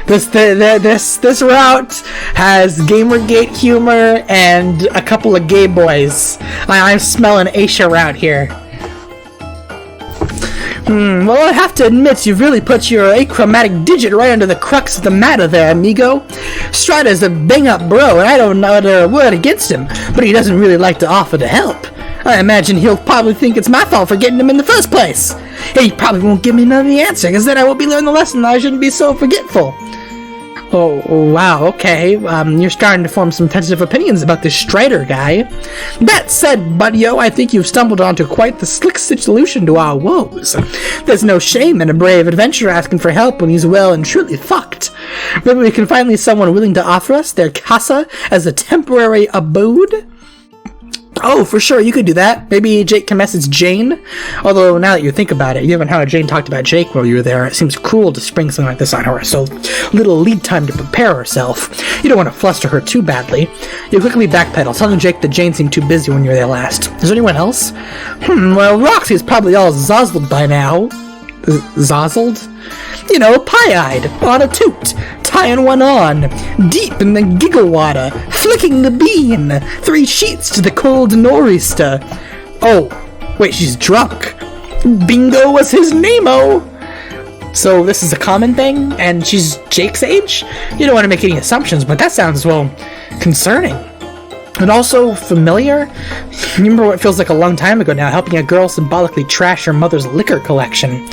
this route has Gamergate humor and a couple of gay boys. I'm smelling Aisha route here. Well, I have to admit, you've really put your achromatic digit right under the crux of the matter there, amigo. Strider's a bang-up bro, and I don't know a word against him, but he doesn't really like to offer to help. I imagine he'll probably think it's my fault for getting him in the first place. He probably won't give me none of the answer, because then I won't be learning the lesson that I shouldn't be so forgetful. Oh, wow, okay. You're starting to form some tentative opinions about this Strider guy. That said, buddy-o, I think you've stumbled onto quite the slick solution to our woes. There's no shame in a brave adventurer asking for help when he's well and truly fucked. Maybe we can find someone willing to offer us their casa as a temporary abode? Oh, for sure, you could do that. Maybe Jake can message Jane. Although, now that you think about it, given how Jane talked about Jake while you were there, it seems cruel to spring something like this on her, so little lead time to prepare herself. You don't want to fluster her too badly. You quickly backpedal, telling Jake that Jane seemed too busy when you were there last. Is there anyone else? Well, Roxy's probably all zozzled by now. Zozzled? You know, pie-eyed, on a toot, tying one on, deep in the giggle water, flicking the bean, 3 sheets to the cold nor'easter. Oh, wait, she's drunk. Bingo was his name-o! So this is a common thing, and she's Jake's age? You don't want to make any assumptions, but that sounds, well, concerning. And also familiar? Remember what feels like a long time ago now, helping a girl symbolically trash her mother's liquor collection.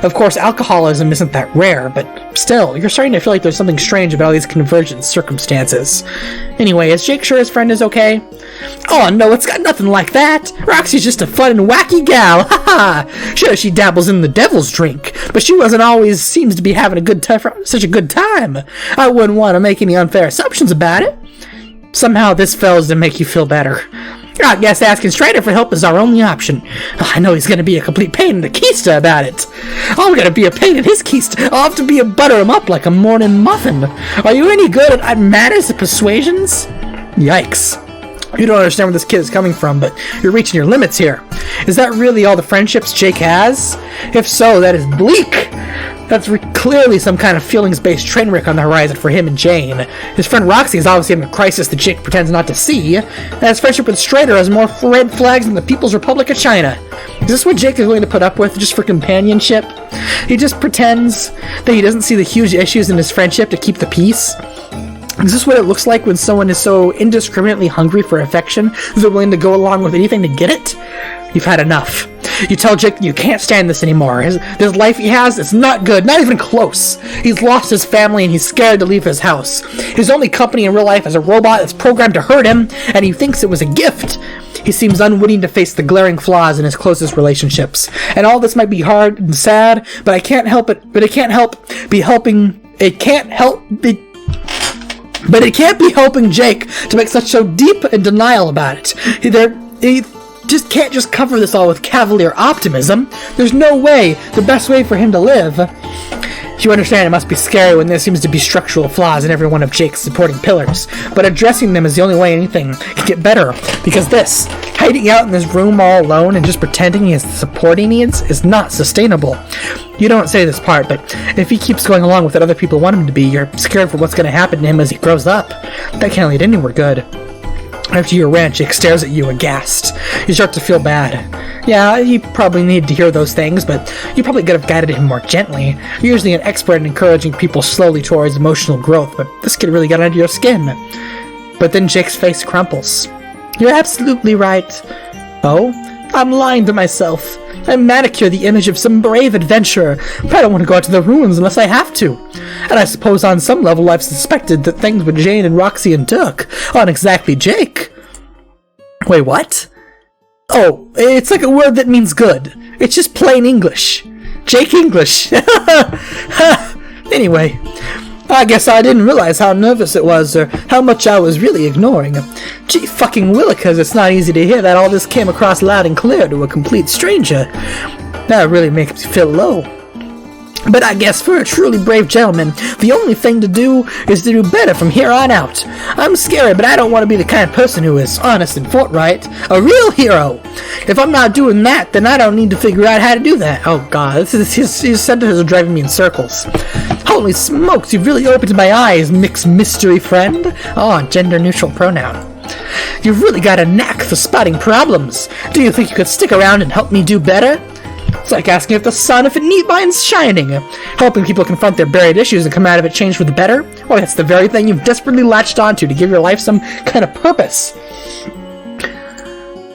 Of course, alcoholism isn't that rare, but still, you're starting to feel like there's something strange about all these convergent circumstances. Anyway, is Jake sure his friend is okay? Oh no, it's got nothing like that! Roxy's just a fun and wacky gal, haha! Sure, she dabbles in the devil's drink, but she wasn't always seems to be having a good time, such a good time. I wouldn't want to make any unfair assumptions about it. Somehow this fails to make you feel better. I guess asking Strider for help is our only option. I know he's gonna be a complete pain in the keister about it. I'm gonna be a pain in his keister. I'll have to be a butter him up like a morning muffin. Are you any good at matters of persuasions? Yikes. You don't understand where this kid is coming from, but you're reaching your limits here. Is that really all the friendships Jake has? If so, that is bleak. That's clearly some kind of feelings-based train wreck on the horizon for him and Jane. His friend Roxy is obviously having a crisis that Jake pretends not to see, and his friendship with Strider has more red flags than the People's Republic of China. Is this what Jake is willing to put up with just for companionship? He just pretends that he doesn't see the huge issues in his friendship to keep the peace? Is this what it looks like when someone is so indiscriminately hungry for affection that they're willing to go along with anything to get it? You've had enough. You tell Jake you can't stand this anymore. This life he has is not good, not even close. He's lost his family and he's scared to leave his house. His only company in real life is a robot that's programmed to hurt him, and he thinks it was a gift. He seems unwilling to face the glaring flaws in his closest relationships. And all this might be hard and sad, but it can't help be helping Jake to make such so deep in denial about it. He just can't just cover this all with cavalier optimism. There's no way the best way for him to live. You understand it must be scary when there seems to be structural flaws in every one of Jake's supporting pillars, but addressing them is the only way anything can get better, because this, hiding out in this room all alone and just pretending he has the support he needs, is not sustainable. You don't say this part, but if he keeps going along with what other people want him to be, you're scared for what's going to happen to him as he grows up. That can't lead anywhere good. After your rant, Jake stares at you aghast. You start to feel bad. Yeah, you probably needed to hear those things, but you probably could have guided him more gently. You're usually an expert in encouraging people slowly towards emotional growth, but this kid really got under your skin. But then Jake's face crumples. You're absolutely right. Oh? I'm lying to myself. I manicure the image of some brave adventurer, but I don't want to go out to the ruins unless I have to. And I suppose on some level I've suspected that things with Jane and Roxy and Dirk aren't exactly Jake. Wait, what? Oh, it's like a word that means good. It's just plain English. Jake English. Anyway, I guess I didn't realize how nervous it was, or how much I was really ignoring. Gee fucking WILIKERS, it's not easy to hear that all this came across loud and clear to a complete stranger. That really makes me feel low. But I guess for a truly brave gentleman, the only thing to do is to do better from here on out. I'm scary, but I don't want to be the kind of person who is honest and forthright. A real hero. If I'm not doing that, then I don't need to figure out how to do that. Oh god, his sentences are driving me in circles. Holy smokes, you've really opened my eyes, mixed mystery friend. Oh, gender-neutral pronoun. You've really got a knack for spotting problems. Do you think you could stick around and help me do better? It's like asking if the sun, if it need minds shining. Helping people confront their buried issues and come out of it changed for the better? Well, that's the very thing you've desperately latched onto to give your life some kind of purpose.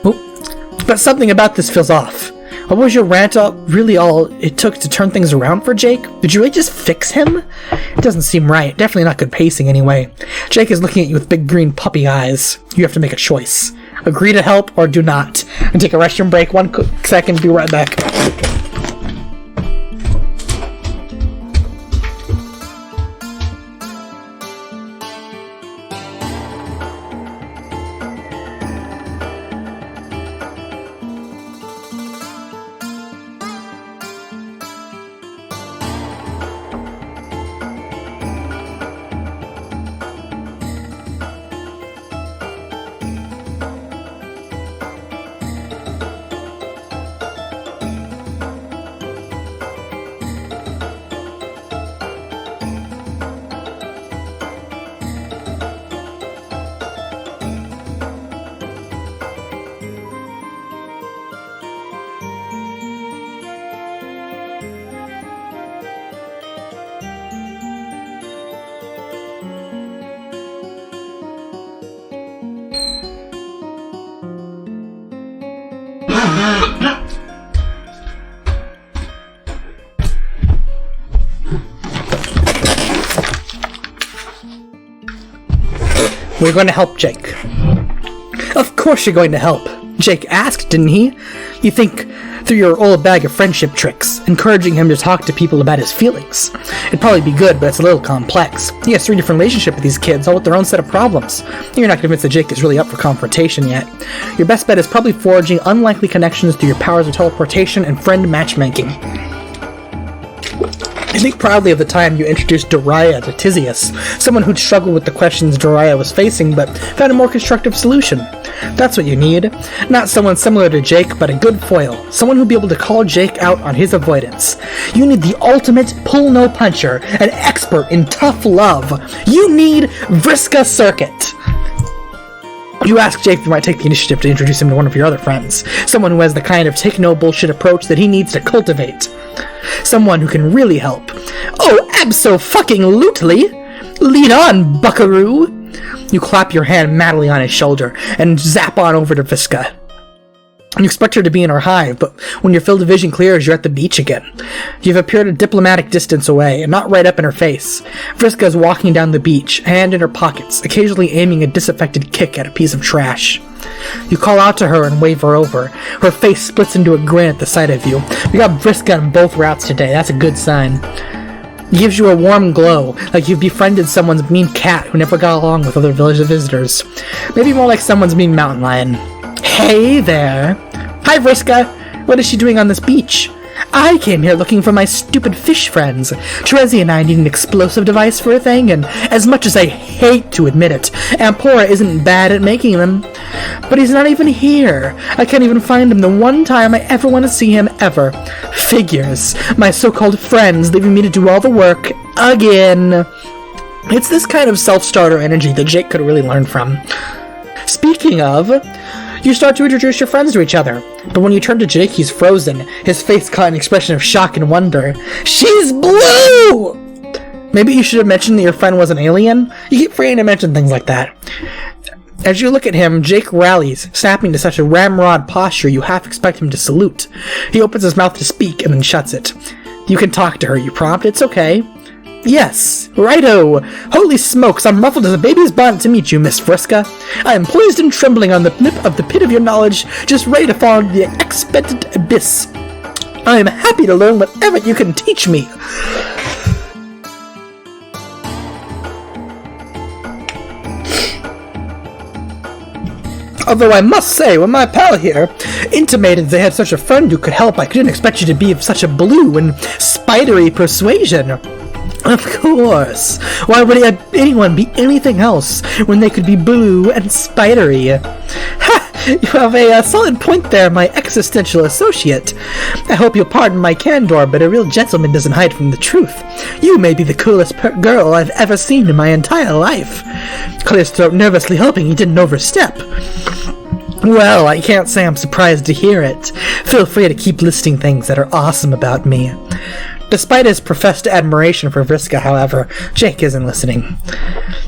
Oh, but something about this feels off. What was your rant really all it took to turn things around for Jake? Did you really just fix him? It doesn't seem right. Definitely not good pacing anyway. Jake is looking at you with big green puppy eyes. You have to make a choice. Agree to help or do not. And take a restroom break 1 second, be right back. We're going to help Jake. Of course you're going to help. Jake asked, didn't he? You think through your old bag of friendship tricks, encouraging him to talk to people about his feelings. It'd probably be good, but it's a little complex. He has 3 different relationships with these kids, all with their own set of problems. You're not convinced that Jake is really up for confrontation yet. Your best bet is probably forging unlikely connections through your powers of teleportation and friend matchmaking. I think proudly of the time you introduced Doriah to Tizius, someone who'd struggled with the questions Doriah was facing, but found a more constructive solution. That's what you need. Not someone similar to Jake, but a good foil. Someone who'd be able to call Jake out on his avoidance. You need the ultimate pull-no-puncher, an expert in tough love. You need Vriska Circuit. You ask Jake if you might take the initiative to introduce him to one of your other friends. Someone who has the kind of take-no-bullshit approach that he needs to cultivate. Someone who can really help. Oh, abso-fucking-lutely! Lead on, buckaroo! You clap your hand madly on his shoulder and zap on over to Vriska. You expect her to be in her hive, but when your field of vision clears, you're at the beach again. You've appeared a diplomatic distance away, and not right up in her face. Vriska is walking down the beach, hand in her pockets, occasionally aiming a disaffected kick at a piece of trash. You call out to her and wave her over. Her face splits into a grin at the sight of you. We got Vriska on both routes today, that's a good sign. It gives you a warm glow, like you've befriended someone's mean cat who never got along with other village visitors. Maybe more like someone's mean mountain lion. Hey there! Hi, Vriska! What is she doing on this beach? I came here looking for my stupid fish friends. Terezi and I need an explosive device for a thing, and as much as I hate to admit it, Ampora isn't bad at making them. But he's not even here. I can't even find him the one time I ever want to see him ever. Figures. My so-called friends leaving me to do all the work again. It's this kind of self-starter energy that Jake could really learn from. Speaking of, you start to introduce your friends to each other, but when you turn to Jake, he's frozen, his face caught an expression of shock and wonder. She's blue! Maybe you should have mentioned that your friend was an alien? You keep forgetting to mention things like that. As you look at him, Jake rallies, snapping to such a ramrod posture you half expect him to salute. He opens his mouth to speak and then shuts it. You can talk to her, you prompt. It's okay. Yes, righto! Holy smokes, I'm ruffled as a baby's bonnet to meet you, Miss Vriska. I am poised and trembling on the lip of the pit of your knowledge, just ready to fall into the expectant abyss. I am happy to learn whatever you can teach me. Although I must say, when my pal here intimated they had such a friend who could help, I couldn't expect you to be of such a blue and spidery persuasion. Of course. Why would anyone be anything else when they could be blue and spidery? Ha! You have a solid point there, my existential associate. I hope you'll pardon my candor, but a real gentleman doesn't hide from the truth. You may be the coolest girl I've ever seen in my entire life. Clears throat, nervously hoping he didn't overstep. Well, I can't say I'm surprised to hear it. Feel free to keep listing things that are awesome about me. Despite his professed admiration for Vriska, however, Jake isn't listening.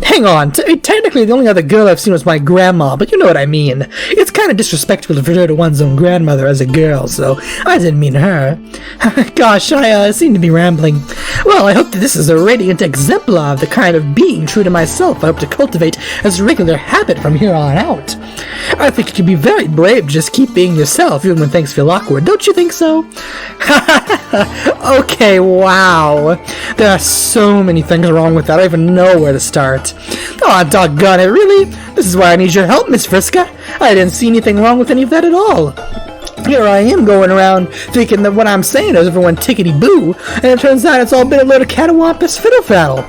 Hang on, technically the only other girl I've seen was my grandma, but you know what I mean. It's kind of disrespectful to refer to one's own grandmother as a girl, so I didn't mean her. Gosh, I seem to be rambling. Well, I hope that this is a radiant exemplar of the kind of being true to myself I hope to cultivate as a regular habit from here on out. I think it can be very brave to just keep being yourself even when things feel awkward, don't you think so? Okay, wow. There are so many things wrong with that, I don't even know where to start. Aw, doggone it, really? This is why I need your help, Miss Vriska. I didn't see anything wrong with any of that at all. Here I am going around thinking that what I'm saying is everyone tickety-boo, and it turns out it's all been a load of catawampus fiddle-faddle.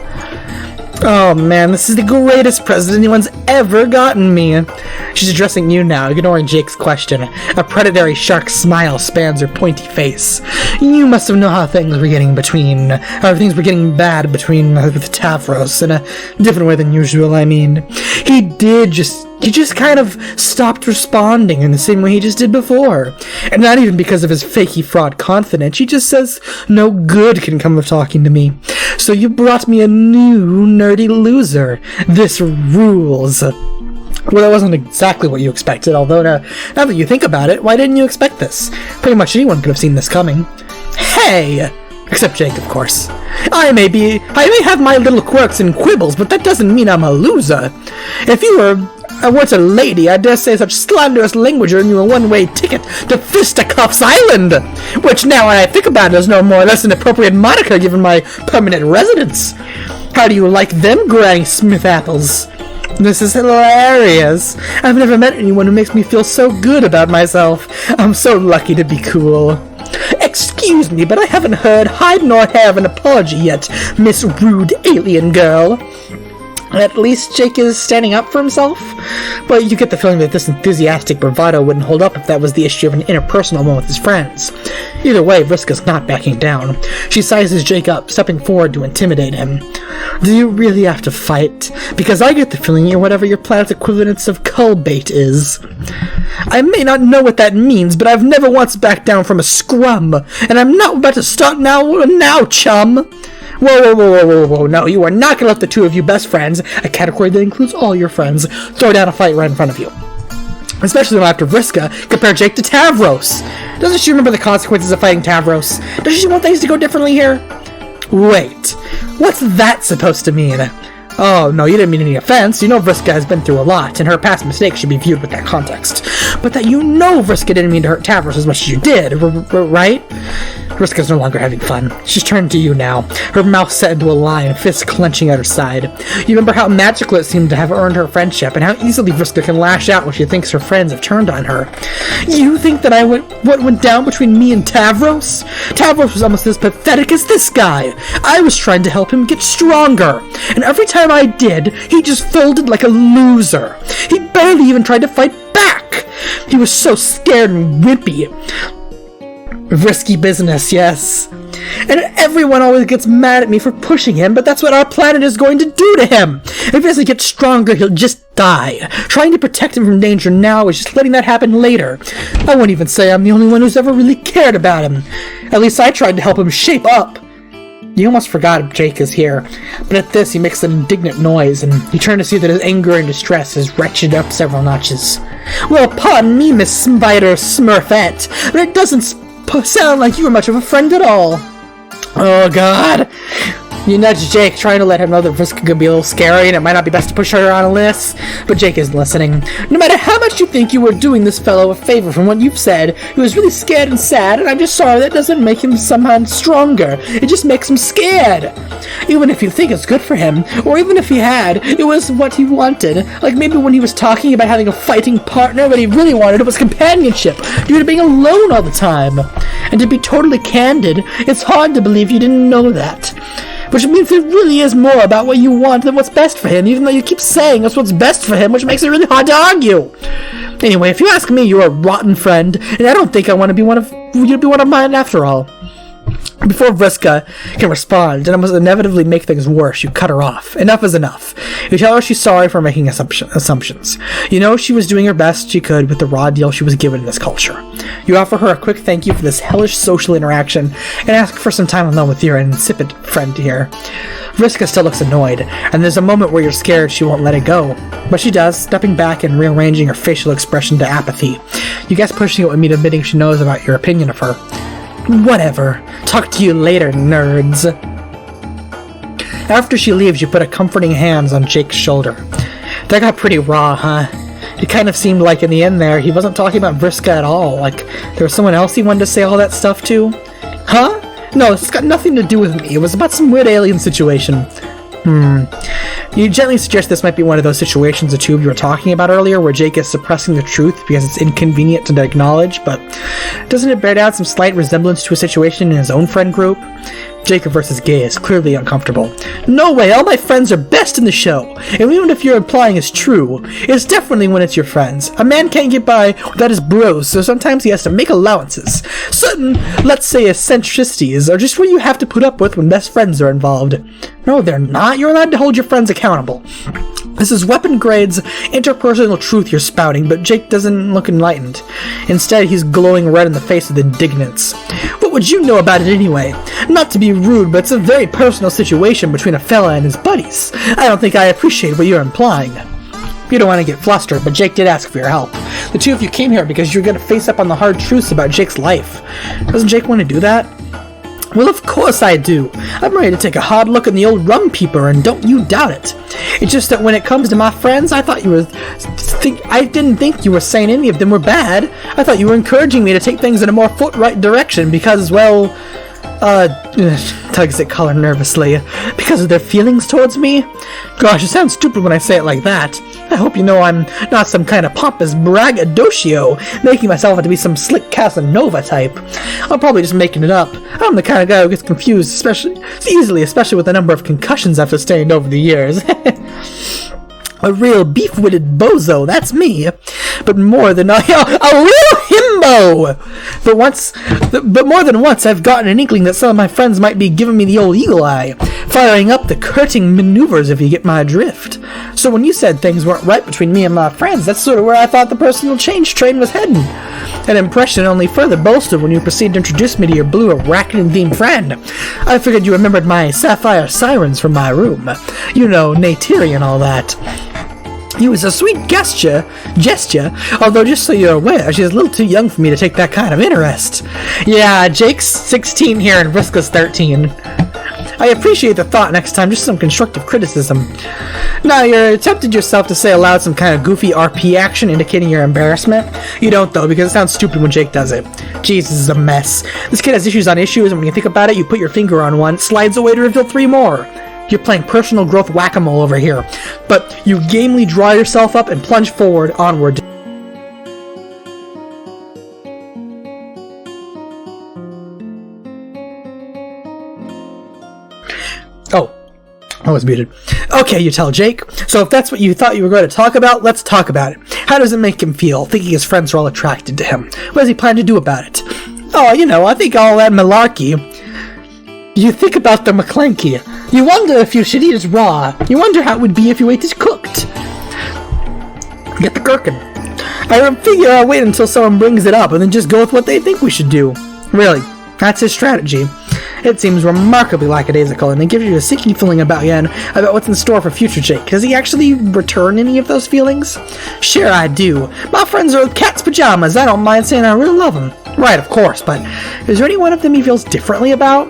Oh man, this is the greatest present anyone's ever gotten me. She's addressing you now, ignoring Jake's question. A predatory shark smile spans her pointy face. You must have known how things were getting bad between with Tavros in a different way than usual, I mean. He just kind of stopped responding in the same way he just did before. And not even because of his fakey fraud confidence, he just says no good can come of talking to me. So you brought me a new nerdy loser. This rules. Well, that wasn't exactly what you expected, although now that you think about it, why didn't you expect this? Pretty much anyone could have seen this coming. Hey! Except Jake, of course. I may have my little quirks and quibbles, but that doesn't mean I'm a loser. If you weren't a lady, I dare say such slanderous language earned you a one-way ticket to Fisticuffs Island, which now when I think about it is no more or less an appropriate moniker given my permanent residence. How do you like them, Granny Smith apples? This is hilarious. I've never met anyone who makes me feel so good about myself. I'm so lucky to be cool. Excuse me, but I haven't heard hide nor hair of an apology yet, Miss Rude Alien Girl. At least Jake is standing up for himself, but you get the feeling that this enthusiastic bravado wouldn't hold up if that was the issue of an interpersonal one with his friends. Either way, Vriska's not backing down. She sizes Jake up, stepping forward to intimidate him. Do you really have to fight? Because I get the feeling you're whatever your planet's equivalence of cull bait is. I may not know what that means, but I've never once backed down from a scrum, and I'm not about to start now, chum. Whoa, no, you are not gonna let the two of you best friends, a category that includes all your friends, throw down a fight right in front of you. Especially when after Vriska, compare Jake to Tavros. Doesn't she remember the consequences of fighting Tavros? Doesn't she want things to go differently here? Wait, what's that supposed to mean? Oh, no, you didn't mean any offense. You know Vriska has been through a lot, and her past mistakes should be viewed with that context. But that you know Vriska didn't mean to hurt Tavros as much as you did, right? Vriska's no longer having fun. She's turned to you now, her mouth set into a line, fists clenching at her side. You remember how magical it seemed to have earned her friendship, and how easily Vriska can lash out when she thinks her friends have turned on her. You think that what went down between me and Tavros? Tavros was almost as pathetic as this guy. I was trying to help him get stronger, and every time I did, he just folded like a loser. He barely even tried to fight back. He was so scared and wimpy. Risky business, yes. And everyone always gets mad at me for pushing him, but that's what our planet is going to do to him. If he doesn't get stronger, he'll just die. Trying to protect him from danger now is just letting that happen later. I won't even say I'm the only one who's ever really cared about him. At least I tried to help him shape up. You almost forgot Jake is here, but at this he makes an indignant noise, and you turn to see that his anger and distress has ratcheted up several notches. Well, pardon me, Miss Spider Smurfette, but it doesn't sound like you were much of a friend at all. Oh, God. You nudge Jake, trying to let him know that Vriska could be a little scary and it might not be best to push her on a list, but Jake isn't listening. No matter how much you think you were doing this fellow a favor from what you've said, he was really scared and sad, and I'm just sorry that doesn't make him somehow stronger. It just makes him scared. Even if you think it's good for him, or even if he had, it was what he wanted. Like maybe when he was talking about having a fighting partner, what he really wanted was companionship, due to being alone all the time. And to be totally candid, it's hard to believe you didn't know that. Which means it really is more about what you want than what's best for him, even though you keep saying that's what's best for him, which makes it really hard to argue. Anyway, if you ask me, you're a rotten friend, and I don't think I want to be one of you to be one of mine after all. Before Vriska can respond, and almost inevitably make things worse, you cut her off. Enough is enough. You tell her she's sorry for making assumptions. You know she was doing her best she could with the raw deal she was given in this culture. You offer her a quick thank you for this hellish social interaction, and ask for some time alone with your insipid friend here. Vriska still looks annoyed, and there's a moment where you're scared she won't let it go. But she does, stepping back and rearranging her facial expression to apathy. You guess pushing it with me admitting she knows about your opinion of her. Whatever. Talk to you later, nerds. After she leaves, you put a comforting hand on Jake's shoulder. That got pretty raw, huh? It kind of seemed like in the end there, he wasn't talking about Vriska at all. Like, there was someone else he wanted to say all that stuff to? Huh? No, it's got nothing to do with me. It was about some weird alien situation. You gently suggest this might be one of those situations the two of you were talking about earlier, where Jake is suppressing the truth because it's inconvenient to acknowledge, but doesn't it bear down some slight resemblance to a situation in his own friend group? Jacob versus Gay is clearly uncomfortable. No way, all my friends are best in the show, and even if you're implying it's true, it's definitely when it's your friends. A man can't get by without his bros, so sometimes he has to make allowances. Certain, let's say, eccentricities are just what you have to put up with when best friends are involved. No, they're not. You're allowed to hold your friends accountable. This is weapon grades interpersonal truth you're spouting, but Jake doesn't look enlightened. Instead, he's glowing red in the face with indignance. What would you know about it anyway? Not to be rude, but it's a very personal situation between a fella and his buddies. I don't think I appreciate what you're implying. You don't want to get flustered, but Jake did ask for your help. The two of you came here because you're going to face up on the hard truths about Jake's life. Doesn't Jake want to do that? Well, of course I do. I'm ready to take a hard look at the old rum peeper, and don't you doubt it. It's just that when it comes to my friends, I didn't think you were saying any of them were bad. I thought you were encouraging me to take things in a more forthright direction because, well, tugs at collar nervously. Because of their feelings towards me? Gosh, it sounds stupid when I say it like that. I hope you know I'm not some kind of pompous braggadocio, making myself out to be some slick Casanova type. I'm probably just making it up. I'm the kind of guy who gets confused especially with the number of concussions I've sustained over the years. A real beef-witted bozo, that's me. But more than a real himbo! But more than once, I've gotten an inkling that some of my friends might be giving me the old eagle eye, firing up the curting maneuvers if you get my drift. So when you said things weren't right between me and my friends, that's sort of where I thought the personal change train was heading. An impression only further bolstered when you proceeded to introduce me to your blue Arachnian-themed friend. I figured you remembered my sapphire sirens from my room. You know, Neytiri and all that. It was a sweet gesture, although just so you're aware, she's a little too young for me to take that kind of interest. Yeah, Jake's 16 here and Vriska's 13. I appreciate the thought next time, just some constructive criticism. Now, you're tempted yourself to say aloud some kind of goofy RP action indicating your embarrassment. You don't, though, because it sounds stupid when Jake does it. Jeez, this is a mess. This kid has issues on issues, and when you think about it, you put your finger on one, slides away to reveal 3 more. You're playing personal growth whack-a-mole over here, but you gamely draw yourself up and plunge forward, onward. Oh, I was muted. Okay, you tell Jake. So if that's what you thought you were going to talk about, let's talk about it. How does it make him feel, thinking his friends are all attracted to him? What does he plan to do about it? Oh, you know, I think all that malarkey. You think about the McClanky. You wonder if you should eat it raw. You wonder how it would be if you ate it cooked. Get the gherkin. I figure I'll wait until someone brings it up and then just go with what they think we should do. Really, that's his strategy. It seems remarkably lackadaisical, and it gives you a sinking feeling about you and about what's in store for future Jake. Does he actually return any of those feelings? Sure I do. My friends are cat's pajamas. I don't mind saying I really love them. Right, of course, but is there any one of them he feels differently about?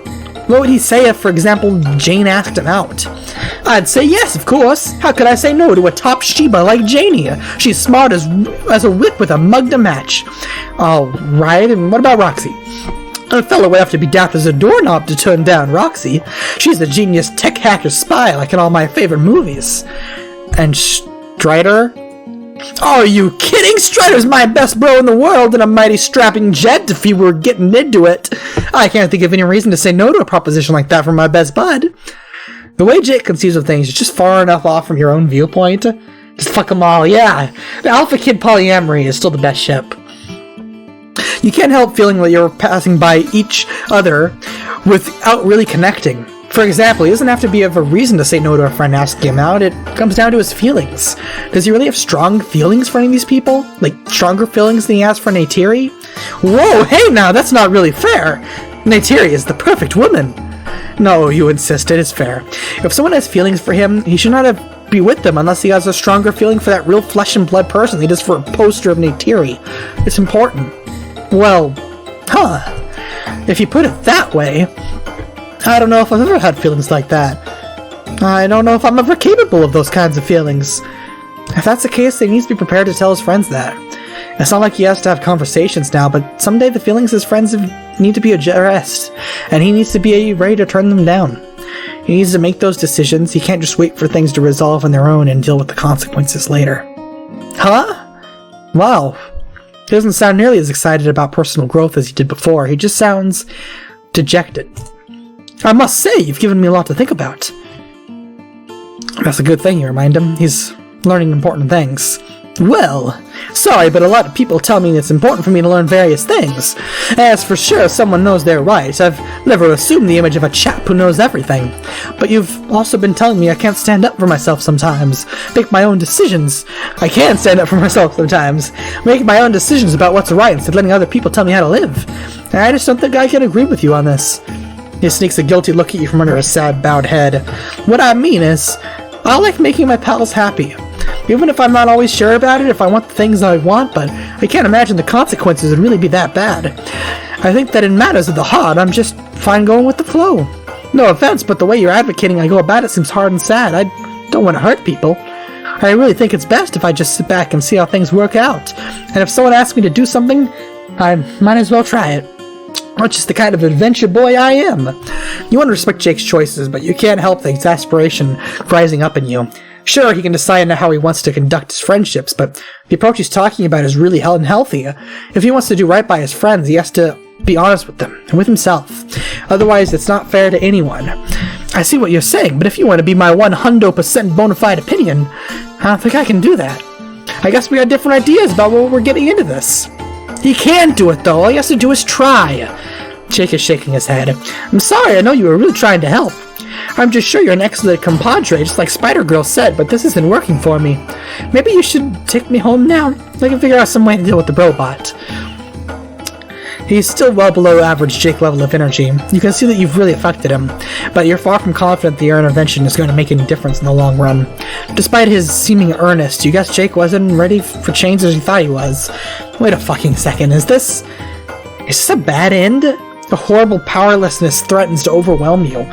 What would he say if, for example, Jane asked him out? I'd say yes, of course. How could I say no to a top Sheba like Janie? She's smart as a whip with a mug to match. All right, and what about Roxy? A fellow would have to be daft as a doorknob to turn down Roxy. She's a genius tech hacker spy like in all my favorite movies. And Strider? Are you kidding? Strider's my best bro in the world and a mighty strapping jet if you were getting into it. I can't think of any reason to say no to a proposition like that from my best bud. The way Jake conceives of things is just far enough off from your own viewpoint. Just fuck them all, yeah. The Alpha Kid polyamory is still the best ship. You can't help feeling that you're passing by each other without really connecting. For example, he doesn't have to be of a reason to say no to a friend asking him out. It comes down to his feelings. Does he really have strong feelings for any of these people? Like, stronger feelings than he has for Neytiri? Whoa, hey now, that's not really fair. Neytiri is the perfect woman. No, you insist, it is fair. If someone has feelings for him, he should not be with them unless he has a stronger feeling for that real flesh and blood person than he does for a poster of Neytiri. It's important. Well, if you put it that way, I don't know if I've ever had feelings like that. I don't know if I'm ever capable of those kinds of feelings. If that's the case, then he needs to be prepared to tell his friends that. It's not like he has to have conversations now, but someday the feelings his friends need to be addressed, and he needs to be ready to turn them down. He needs to make those decisions. He can't just wait for things to resolve on their own and deal with the consequences later. Huh? Wow. He doesn't sound nearly as excited about personal growth as he did before. He just sounds dejected. I must say, you've given me a lot to think about. That's a good thing, you remind him. He's learning important things. Well, sorry, but a lot of people tell me it's important for me to learn various things. As for sure, someone knows they're right. I've never assumed the image of a chap who knows everything. But you've also been telling me I can't stand up for myself sometimes. Make my own decisions. I can stand up for myself sometimes. Make my own decisions about what's right instead of letting other people tell me how to live. And I just don't think I can agree with you on this. He sneaks a guilty look at you from under his sad, bowed head. What I mean is, I like making my pals happy. Even if I'm not always sure about it, if I want the things I want, but I can't imagine the consequences would really be that bad. I think that in matters of the heart, I'm just fine going with the flow. No offense, but the way you're advocating I go about it seems hard and sad. I don't want to hurt people. I really think it's best if I just sit back and see how things work out. And if someone asks me to do something, I might as well try it. That's just the kind of adventure boy I am. You want to respect Jake's choices, but you can't help the exasperation rising up in you. Sure, he can decide how he wants to conduct his friendships, but the approach he's talking about is really unhealthy. If he wants to do right by his friends, he has to be honest with them, and with himself. Otherwise, it's not fair to anyone. I see what you're saying, but if you want to be my 100% bona fide opinion, I don't think I can do that. I guess we got different ideas about what we're getting into this. He can do it, though. All he has to do is try. Jake is shaking his head. I'm sorry, I know you were really trying to help. I'm just sure you're an excellent compadre, just like Spider-Girl said, but this isn't working for me. Maybe you should take me home now? I can figure out some way to deal with the robot. He's still well below average Jake level of energy. You can see that you've really affected him, but you're far from confident that your intervention is going to make any difference in the long run. Despite his seeming earnest, you guess Jake wasn't ready for change as you thought he was. Wait a fucking second, is this a bad end? A horrible powerlessness threatens to overwhelm you.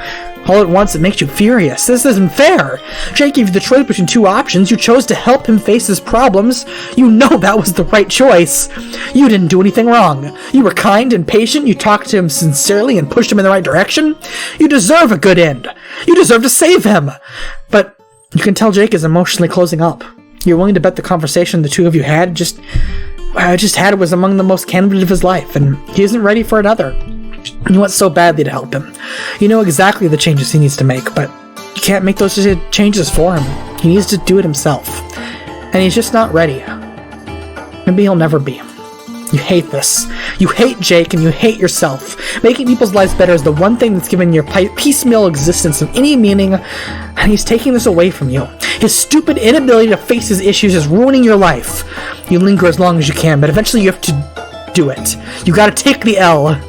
All at once, it makes you furious. This isn't fair. Jake gave you the choice between two options. You chose to help him face his problems. You know that was the right choice. You didn't do anything wrong. You were kind and patient. You talked to him sincerely and pushed him in the right direction. You deserve a good end. You deserve to save him. But you can tell Jake is emotionally closing up. You're willing to bet the conversation the two of you had just was among the most candid of his life, and he isn't ready for another. You want so badly to help him. You know exactly the changes he needs to make, but you can't make those changes for him. He needs to do it himself. And he's just not ready. Maybe he'll never be. You hate this. You hate Jake and you hate yourself. Making people's lives better is the one thing that's given your piecemeal existence of any meaning, and he's taking this away from you. His stupid inability to face his issues is ruining your life. You linger as long as you can, but eventually you have to do it. You gotta take the L.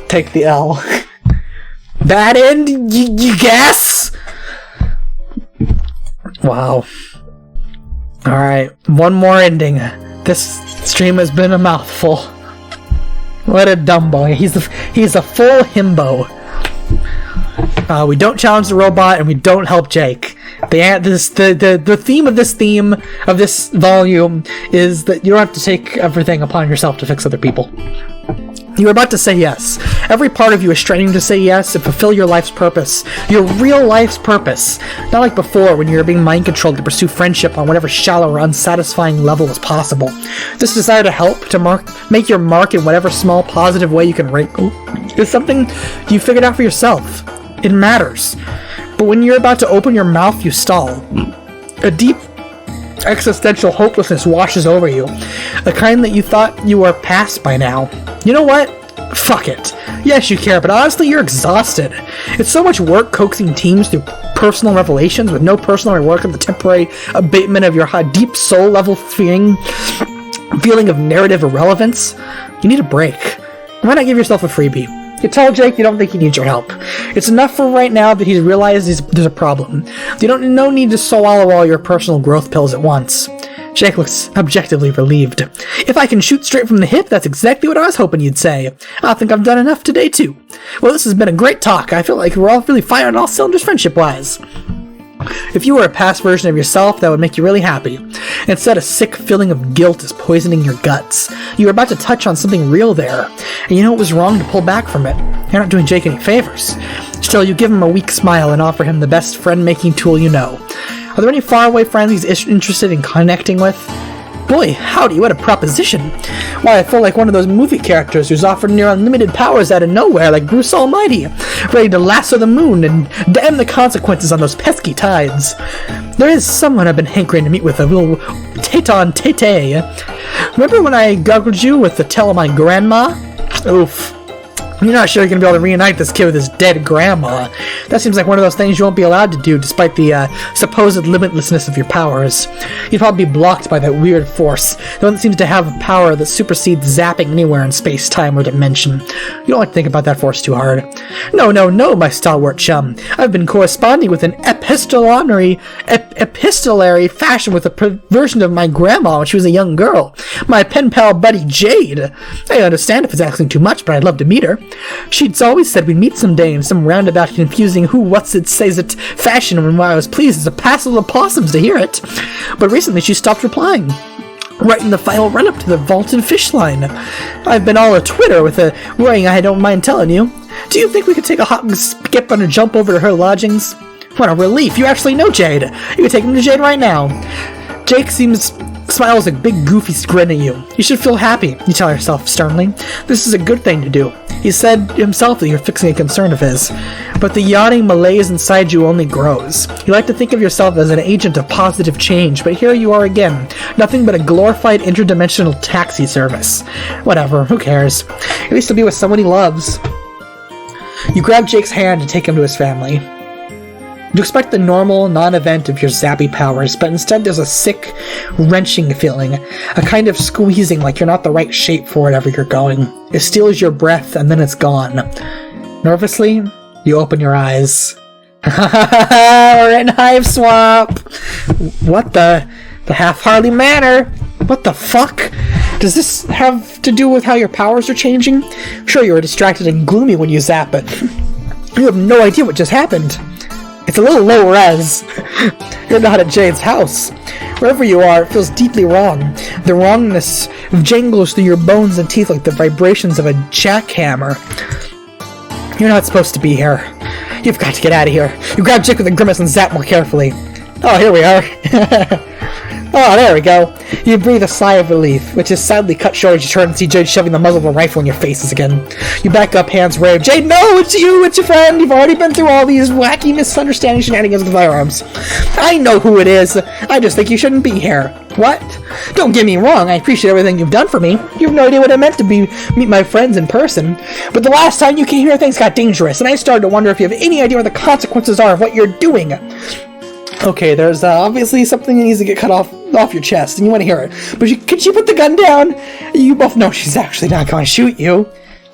Take the L. Bad end, you guess? Wow. Alright, one more ending. This stream has been a mouthful. What a dumb boy. He's a full himbo. We don't challenge the robot, and we don't help Jake. The theme of this volume is that you don't have to take everything upon yourself to fix other people. You're about to say yes. Every part of you is straining to say yes and fulfill your life's purpose. Your real life's purpose. Not like before when you were being mind-controlled to pursue friendship on whatever shallow or unsatisfying level is possible. This desire to help, to make your mark in whatever small positive way you can wrinkle, is something you figured out for yourself. It matters. But when you're about to open your mouth, you stall. A deep existential hopelessness washes over you. The kind that you thought you were past by now. You know what? Fuck it. Yes, you care, but honestly, you're exhausted. It's so much work coaxing teams through personal revelations with no personal reward and the temporary abatement of your deep soul level feeling of narrative irrelevance. You need a break. Why not give yourself a freebie? You tell Jake you don't think he needs your help. It's enough for right now that he's realized there's a problem. No need to swallow all your personal growth pills at once. Jake looks objectively relieved. If I can shoot straight from the hip, that's exactly what I was hoping you'd say. I think I've done enough today, too. Well, this has been a great talk. I feel like we're all really firing all cylinders friendship-wise. If you were a past version of yourself, that would make you really happy. Instead, a sick feeling of guilt is poisoning your guts. You were about to touch on something real there, and you know it was wrong to pull back from it. You're not doing Jake any favors. Still, you give him a weak smile and offer him the best friend-making tool you know. Are there any faraway friends he's interested in connecting with? Boy, howdy, what a proposition. Why, I feel like one of those movie characters who's offered near unlimited powers out of nowhere, like Bruce Almighty, ready to lasso the moon and damn the consequences on those pesky tides. There is someone I've been hankering to meet with, a little tete-on-tete. Remember when I goggled you with the tale of my grandma? Oof. You're not sure you're going to be able to reunite this kid with his dead grandma. That seems like one of those things you won't be allowed to do despite the supposed limitlessness of your powers. You'd probably be blocked by that weird force, the one that seems to have a power that supersedes zapping anywhere in space, time, or dimension. You don't like to think about that force too hard. No, my stalwart chum. I've been corresponding with an epistolary fashion with a perversion of my grandma when she was a young girl. My pen pal buddy Jade. I understand if it's asking too much, but I'd love to meet her. She'd always said we'd meet someday in some roundabout confusing who-what's-it-says-it fashion, and I was pleased as a passel of possums to hear it. But recently she stopped replying, right in the final run-up to the vaulted fish line. I've been all a Twitter with a worrying I don't mind telling you. Do you think we could take a hop and skip and a jump over to her lodgings? What a relief, you actually know Jade. You could take him to Jade right now. Jake smiles a big goofy grin at you. You should feel happy, you tell yourself sternly. This is a good thing to do. He said himself that you're fixing a concern of his. But the yawning malaise inside you only grows. You like to think of yourself as an agent of positive change, but here you are again. Nothing but a glorified interdimensional taxi service. Whatever, who cares? At least he'll be with someone he loves. You grab Jake's hand to take him to his family. You expect the normal non-event of your zappy powers, but instead there's a sick, wrenching feeling, a kind of squeezing like you're not the right shape for whatever you're going. It steals your breath, and then it's gone. Nervously, you open your eyes. We're in Hive Swamp! What the half-heartedly manner? What the fuck? Does this have to do with how your powers are changing? Sure, you were distracted and gloomy when you zap it. You have no idea what just happened. It's a little low res. You're not at Jade's house. Wherever you are, it feels deeply wrong. The wrongness jangles through your bones and teeth like the vibrations of a jackhammer. You're not supposed to be here. You've got to get out of here. You grab Jake with a grimace and zap more carefully. Oh, here we are. Oh, there we go. You breathe a sigh of relief, which is sadly cut short as you turn and see Jade shoving the muzzle of a rifle in your faces again. You back up, hands wave. Jade, no, it's you, it's your friend. You've already been through all these wacky misunderstanding shenanigans with firearms. I know who it is. I just think you shouldn't be here. What? Don't get me wrong, I appreciate everything you've done for me. You have no idea what it meant to meet my friends in person. But the last time you came here, things got dangerous, and I started to wonder if you have any idea what the consequences are of what you're doing. Okay, there's obviously something that needs to get cut off your chest, and you want to hear it. But could she put the gun down? You both know she's actually not going to shoot you.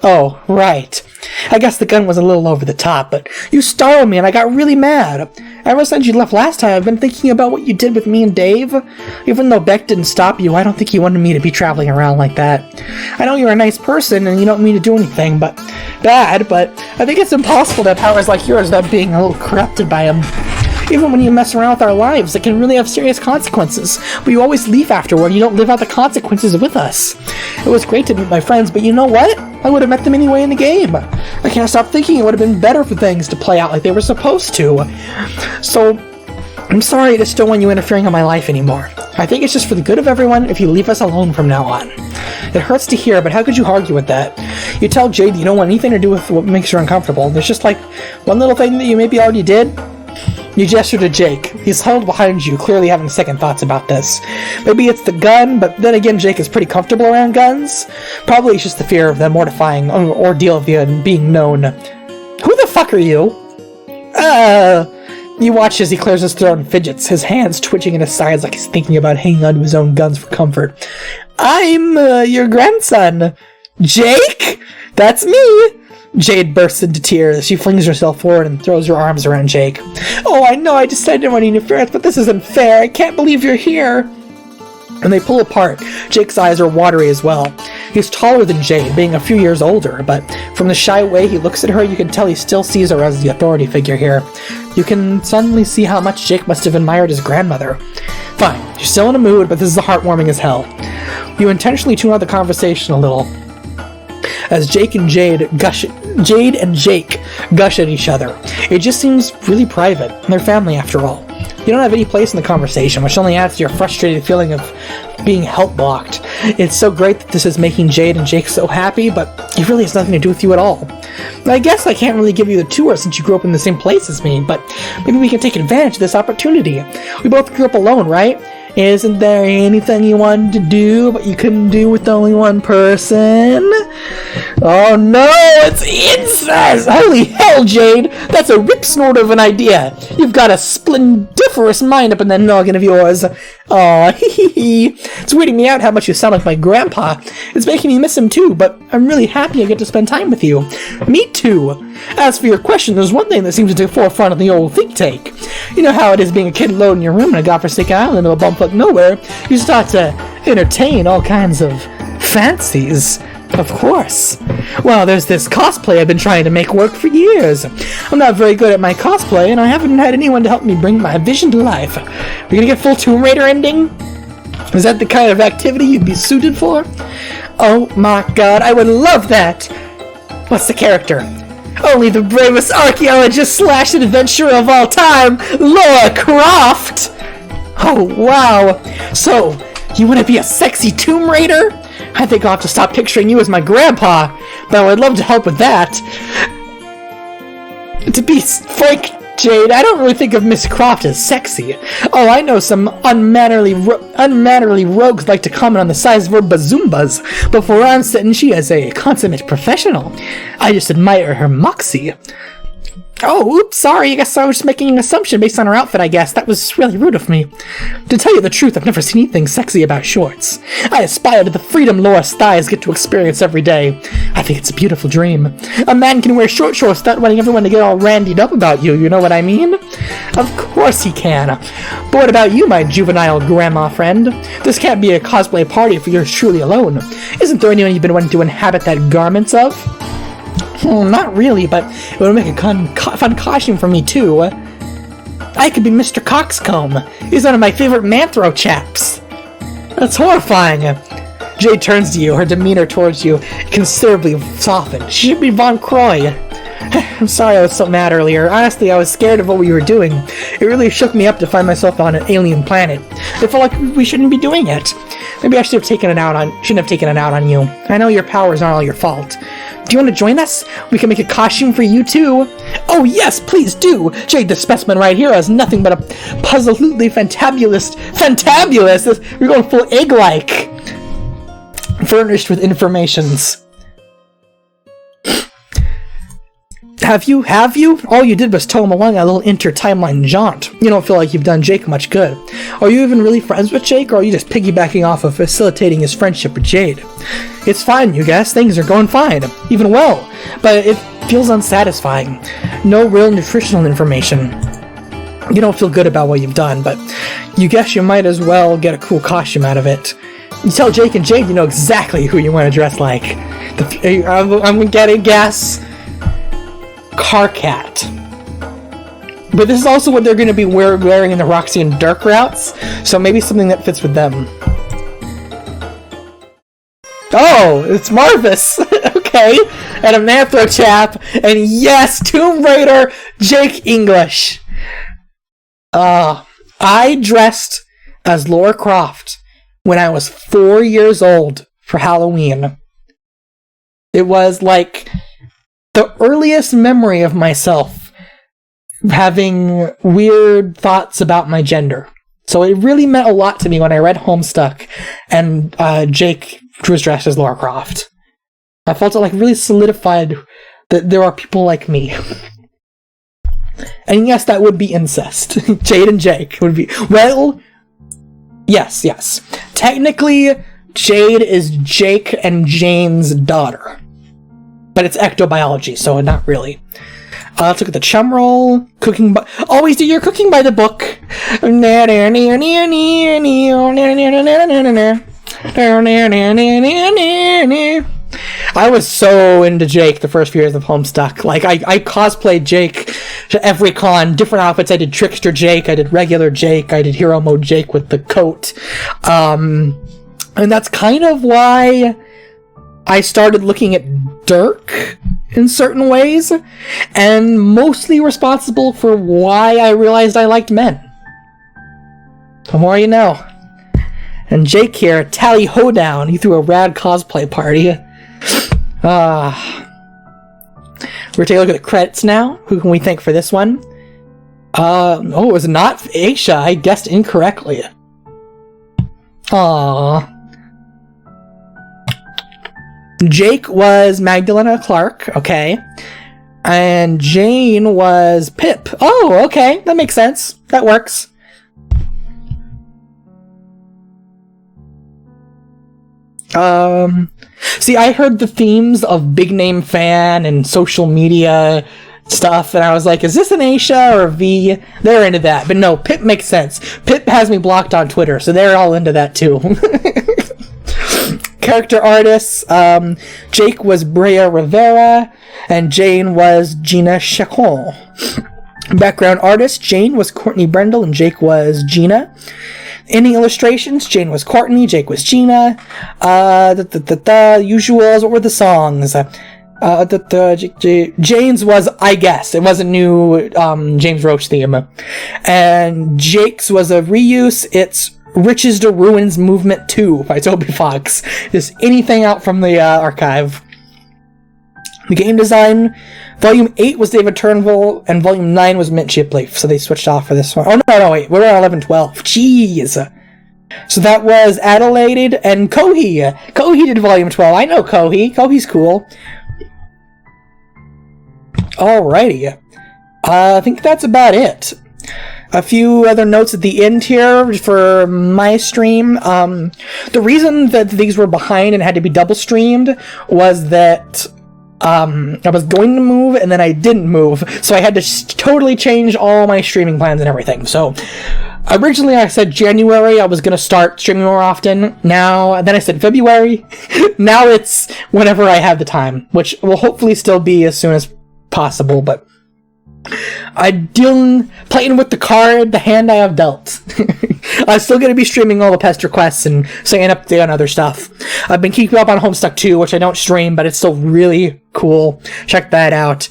Oh, right. I guess the gun was a little over the top, but you startled me and I got really mad. Ever since you left last time, I've been thinking about what you did with me and Dave. Even though Beck didn't stop you, I don't think you wanted me to be traveling around like that. I know you're a nice person and you don't mean to do anything but I think it's impossible to have powers like yours without being a little corrupted by them. Even when you mess around with our lives, it can really have serious consequences, but you always leave afterward. You don't live out the consequences with us. It was great to meet my friends, but you know what? I would have met them anyway in the game. I can't stop thinking it would have been better for things to play out like they were supposed to. So, I'm sorry I just don't want you interfering in my life anymore. I think it's just for the good of everyone if you leave us alone from now on. It hurts to hear, but how could you argue with that? You tell Jade you don't want anything to do with what makes her uncomfortable. There's just like one little thing that you maybe already did. You gesture to Jake. He's huddled behind you, clearly having second thoughts about this. Maybe it's the gun, but then again, Jake is pretty comfortable around guns. Probably it's just the fear of the mortifying ordeal of being known. Who the fuck are you? You watch as he clears his throat and fidgets, his hands twitching at his sides like he's thinking about hanging onto his own guns for comfort. I'm, your grandson. Jake? That's me! Jade bursts into tears. She flings herself forward and throws her arms around Jake. Oh, I know, I didn't want any interference, but this isn't fair. I can't believe you're here. And they pull apart. Jake's eyes are watery as well. He's taller than Jade, being a few years older, but from the shy way he looks at her, you can tell he still sees her as the authority figure here. You can suddenly see how much Jake must have admired his grandmother. Fine, you're still in a mood, but this is heartwarming as hell. You intentionally tune out the conversation a little, as Jade and Jake gush at each other. It just seems really private. They're family after all. You don't have any place in the conversation, which only adds to your frustrated feeling of being help blocked. It's so great that this is making Jade and Jake so happy, but it really has nothing to do with you at all. I guess I can't really give you the tour since you grew up in the same place as me, but maybe we can take advantage of this opportunity. We both grew up alone, right? Isn't there anything you wanted to do, but you couldn't do with only one person? Oh no, it's incest! Holy hell, Jade! That's a rip snort of an idea! You've got a splendiferous mind up in that noggin of yours. Aw, hee. It's weirding me out how much you sound like my grandpa. It's making me miss him too, but I'm really happy I get to spend time with you. Me too. As for your question, there's one thing that seems to take forefront of the old think tank. You know how it is being a kid alone in your room in a godforsaken island of a bumfuck nowhere. You start to entertain all kinds of fancies. Of course. Well, there's this cosplay I've been trying to make work for years. I'm not very good at my cosplay, and I haven't had anyone to help me bring my vision to life. We're gonna get full Tomb Raider ending? Is that the kind of activity you'd be suited for? Oh my god, I would love that! What's the character? Only the bravest archaeologist / adventurer of all time, Lara Croft! Oh, wow. So, you want to be a sexy Tomb Raider? I think I'll have to stop picturing you as my grandpa, but I would love to help with that. To be frank, Jade, I don't really think of Miss Croft as sexy. Oh, I know some unmannerly rogues like to comment on the size of her bazoombas, but for I'm sitting, she is a consummate professional. I just admire her moxie. Oh, oops, sorry, I guess I was just making an assumption based on her outfit, I guess. That was really rude of me. To tell you the truth, I've never seen anything sexy about shorts. I aspire to the freedom Laura's thighs get to experience every day. I think it's a beautiful dream. A man can wear short shorts without wanting everyone to get all randied up about you know what I mean? Of course he can. But what about you, my juvenile grandma friend? This can't be a cosplay party if you're truly alone. Isn't there anyone you've been wanting to inhabit that garments of? Well, not really, but it would make a fun costume for me, too. I could be Mr. Coxcomb. He's one of my favorite Manthro chaps. That's horrifying. Jade turns to you, her demeanor towards you considerably softened. She should be Von Croy. I'm sorry I was so mad earlier. Honestly, I was scared of what we were doing. It really shook me up to find myself on an alien planet. I felt like we shouldn't be doing it. Maybe I shouldn't have taken it out on you. I know your powers aren't all your fault. Do you want to join us? We can make a costume for you too. Oh yes, please do. Jade, the specimen right here has nothing but a puzzle-lutely fantabulous. We're going full egg-like. Furnished with informations. Have you? All you did was tow him along a little inter-timeline jaunt. You don't feel like you've done Jake much good. Are you even really friends with Jake, or are you just piggybacking off of facilitating his friendship with Jade? It's fine, you guess. Things are going fine. Even well. But it feels unsatisfying. No real nutritional information. You don't feel good about what you've done, but you guess you might as well get a cool costume out of it. You tell Jake and Jade you know exactly who you want to dress like. I'm gonna guess Car Cat. But this is also what they're going to be wearing in the Roxy and Dirk routes, so maybe something that fits with them. Oh, it's Marvis! Okay, and a Manthro chap, and yes, Tomb Raider Jake English. I dressed as Lara Croft when I was 4 years old for Halloween. It was like the earliest memory of myself having weird thoughts about my gender. So it really meant a lot to me when I read Homestuck and Jake was dressed as Lara Croft. I felt it like really solidified that there are people like me. And yes, that would be incest. Jade and Jake would be... Well, yes. Technically, Jade is Jake and Jane's daughter. But it's ectobiology, so not really. Let's look at the chum roll. Always do your cooking by the book. I was so into Jake the first few years of Homestuck. Like, I cosplayed Jake to every con, different outfits. I did Trickster Jake, I did regular Jake, I did Hero Mode Jake with the coat. And that's kind of why I started looking at Dirk in certain ways, and mostly responsible for why I realized I liked men. The more you know. And Jake here, Tally Hoedown, he threw a rad cosplay party. We're taking a look at the credits now. Who can we thank for this one? It was not Aisha. I guessed incorrectly. Aww. Jake was Magdalena Clark, okay. And Jane was Pip. Oh, okay. That makes sense. That works. See, I heard the themes of Big Name Fan and social media stuff, and I was like, is this an Aisha or a V? They're into that. But no, Pip makes sense. Pip has me blocked on Twitter, so they're all into that too. Character artists, Jake was Brea Rivera, and Jane was Gina Chacon. Background artist, Jane was Courtney Brendel, and Jake was Gina. Any illustrations, Jane was Courtney, Jake was Gina. Usuals, what were the songs? Jane's was I Guess. It was a new James Roach theme. And Jake's was a reuse. It's Riches to Ruins Movement 2 by Toby Fox. Just anything out from the archive. The game design, Volume 8 was David Turnbull, and Volume 9 was Mint Chipleaf, so they switched off for this one. Oh, no, wait, we're on 11-12. Jeez! So that was Adelaide and Kohi. Kohi did Volume 12. I know Kohi. Kohi's cool. Alrighty. I think that's about it. A few other notes at the end here for my stream. The reason that these were behind and had to be double streamed was that I was going to move and then I didn't move, so I had to totally change all my streaming plans and everything. So originally I said January I was going to start streaming more often. Then I said February. Now it's whenever I have the time, which will hopefully still be as soon as possible, but I'm playing with the hand I have dealt. I'm still going to be streaming all the Pesterquests and saying update on other stuff. I've been keeping up on Homestuck 2, which I don't stream, but it's still really cool. Check that out.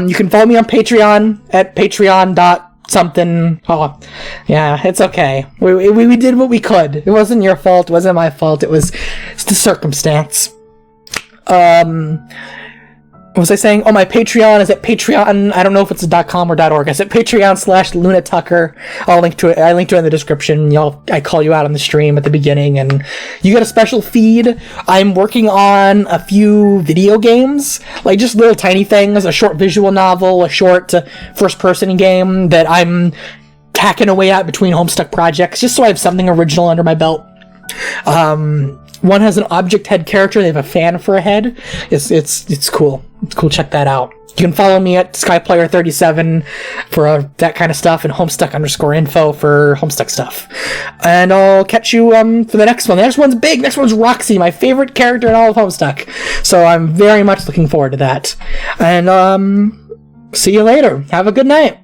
You can follow me on Patreon at patreon.something. Oh, yeah, it's okay. We did what we could. It wasn't your fault. It wasn't my fault. It's the circumstance. what was I saying? Oh, my Patreon is at Patreon. I don't know if it's .com or .org. It's at Patreon/LunaTucker. I'll link to it. I linked to it in the description. I call you out on the stream at the beginning, and you get a special feed. I'm working on a few video games, like just little tiny things, a short visual novel, a short first-person game that I'm hacking away at between Homestuck projects, just so I have something original under my belt. One has an object head character. They have a fan for a head. It's cool. It's cool. Check that out. You can follow me at SkyPlayer37 for that kind of stuff, and Homestuck_info for Homestuck stuff. And I'll catch you for the next one. The next one's big. Next one's Roxy, my favorite character in all of Homestuck. So I'm very much looking forward to that. And see you later. Have a good night.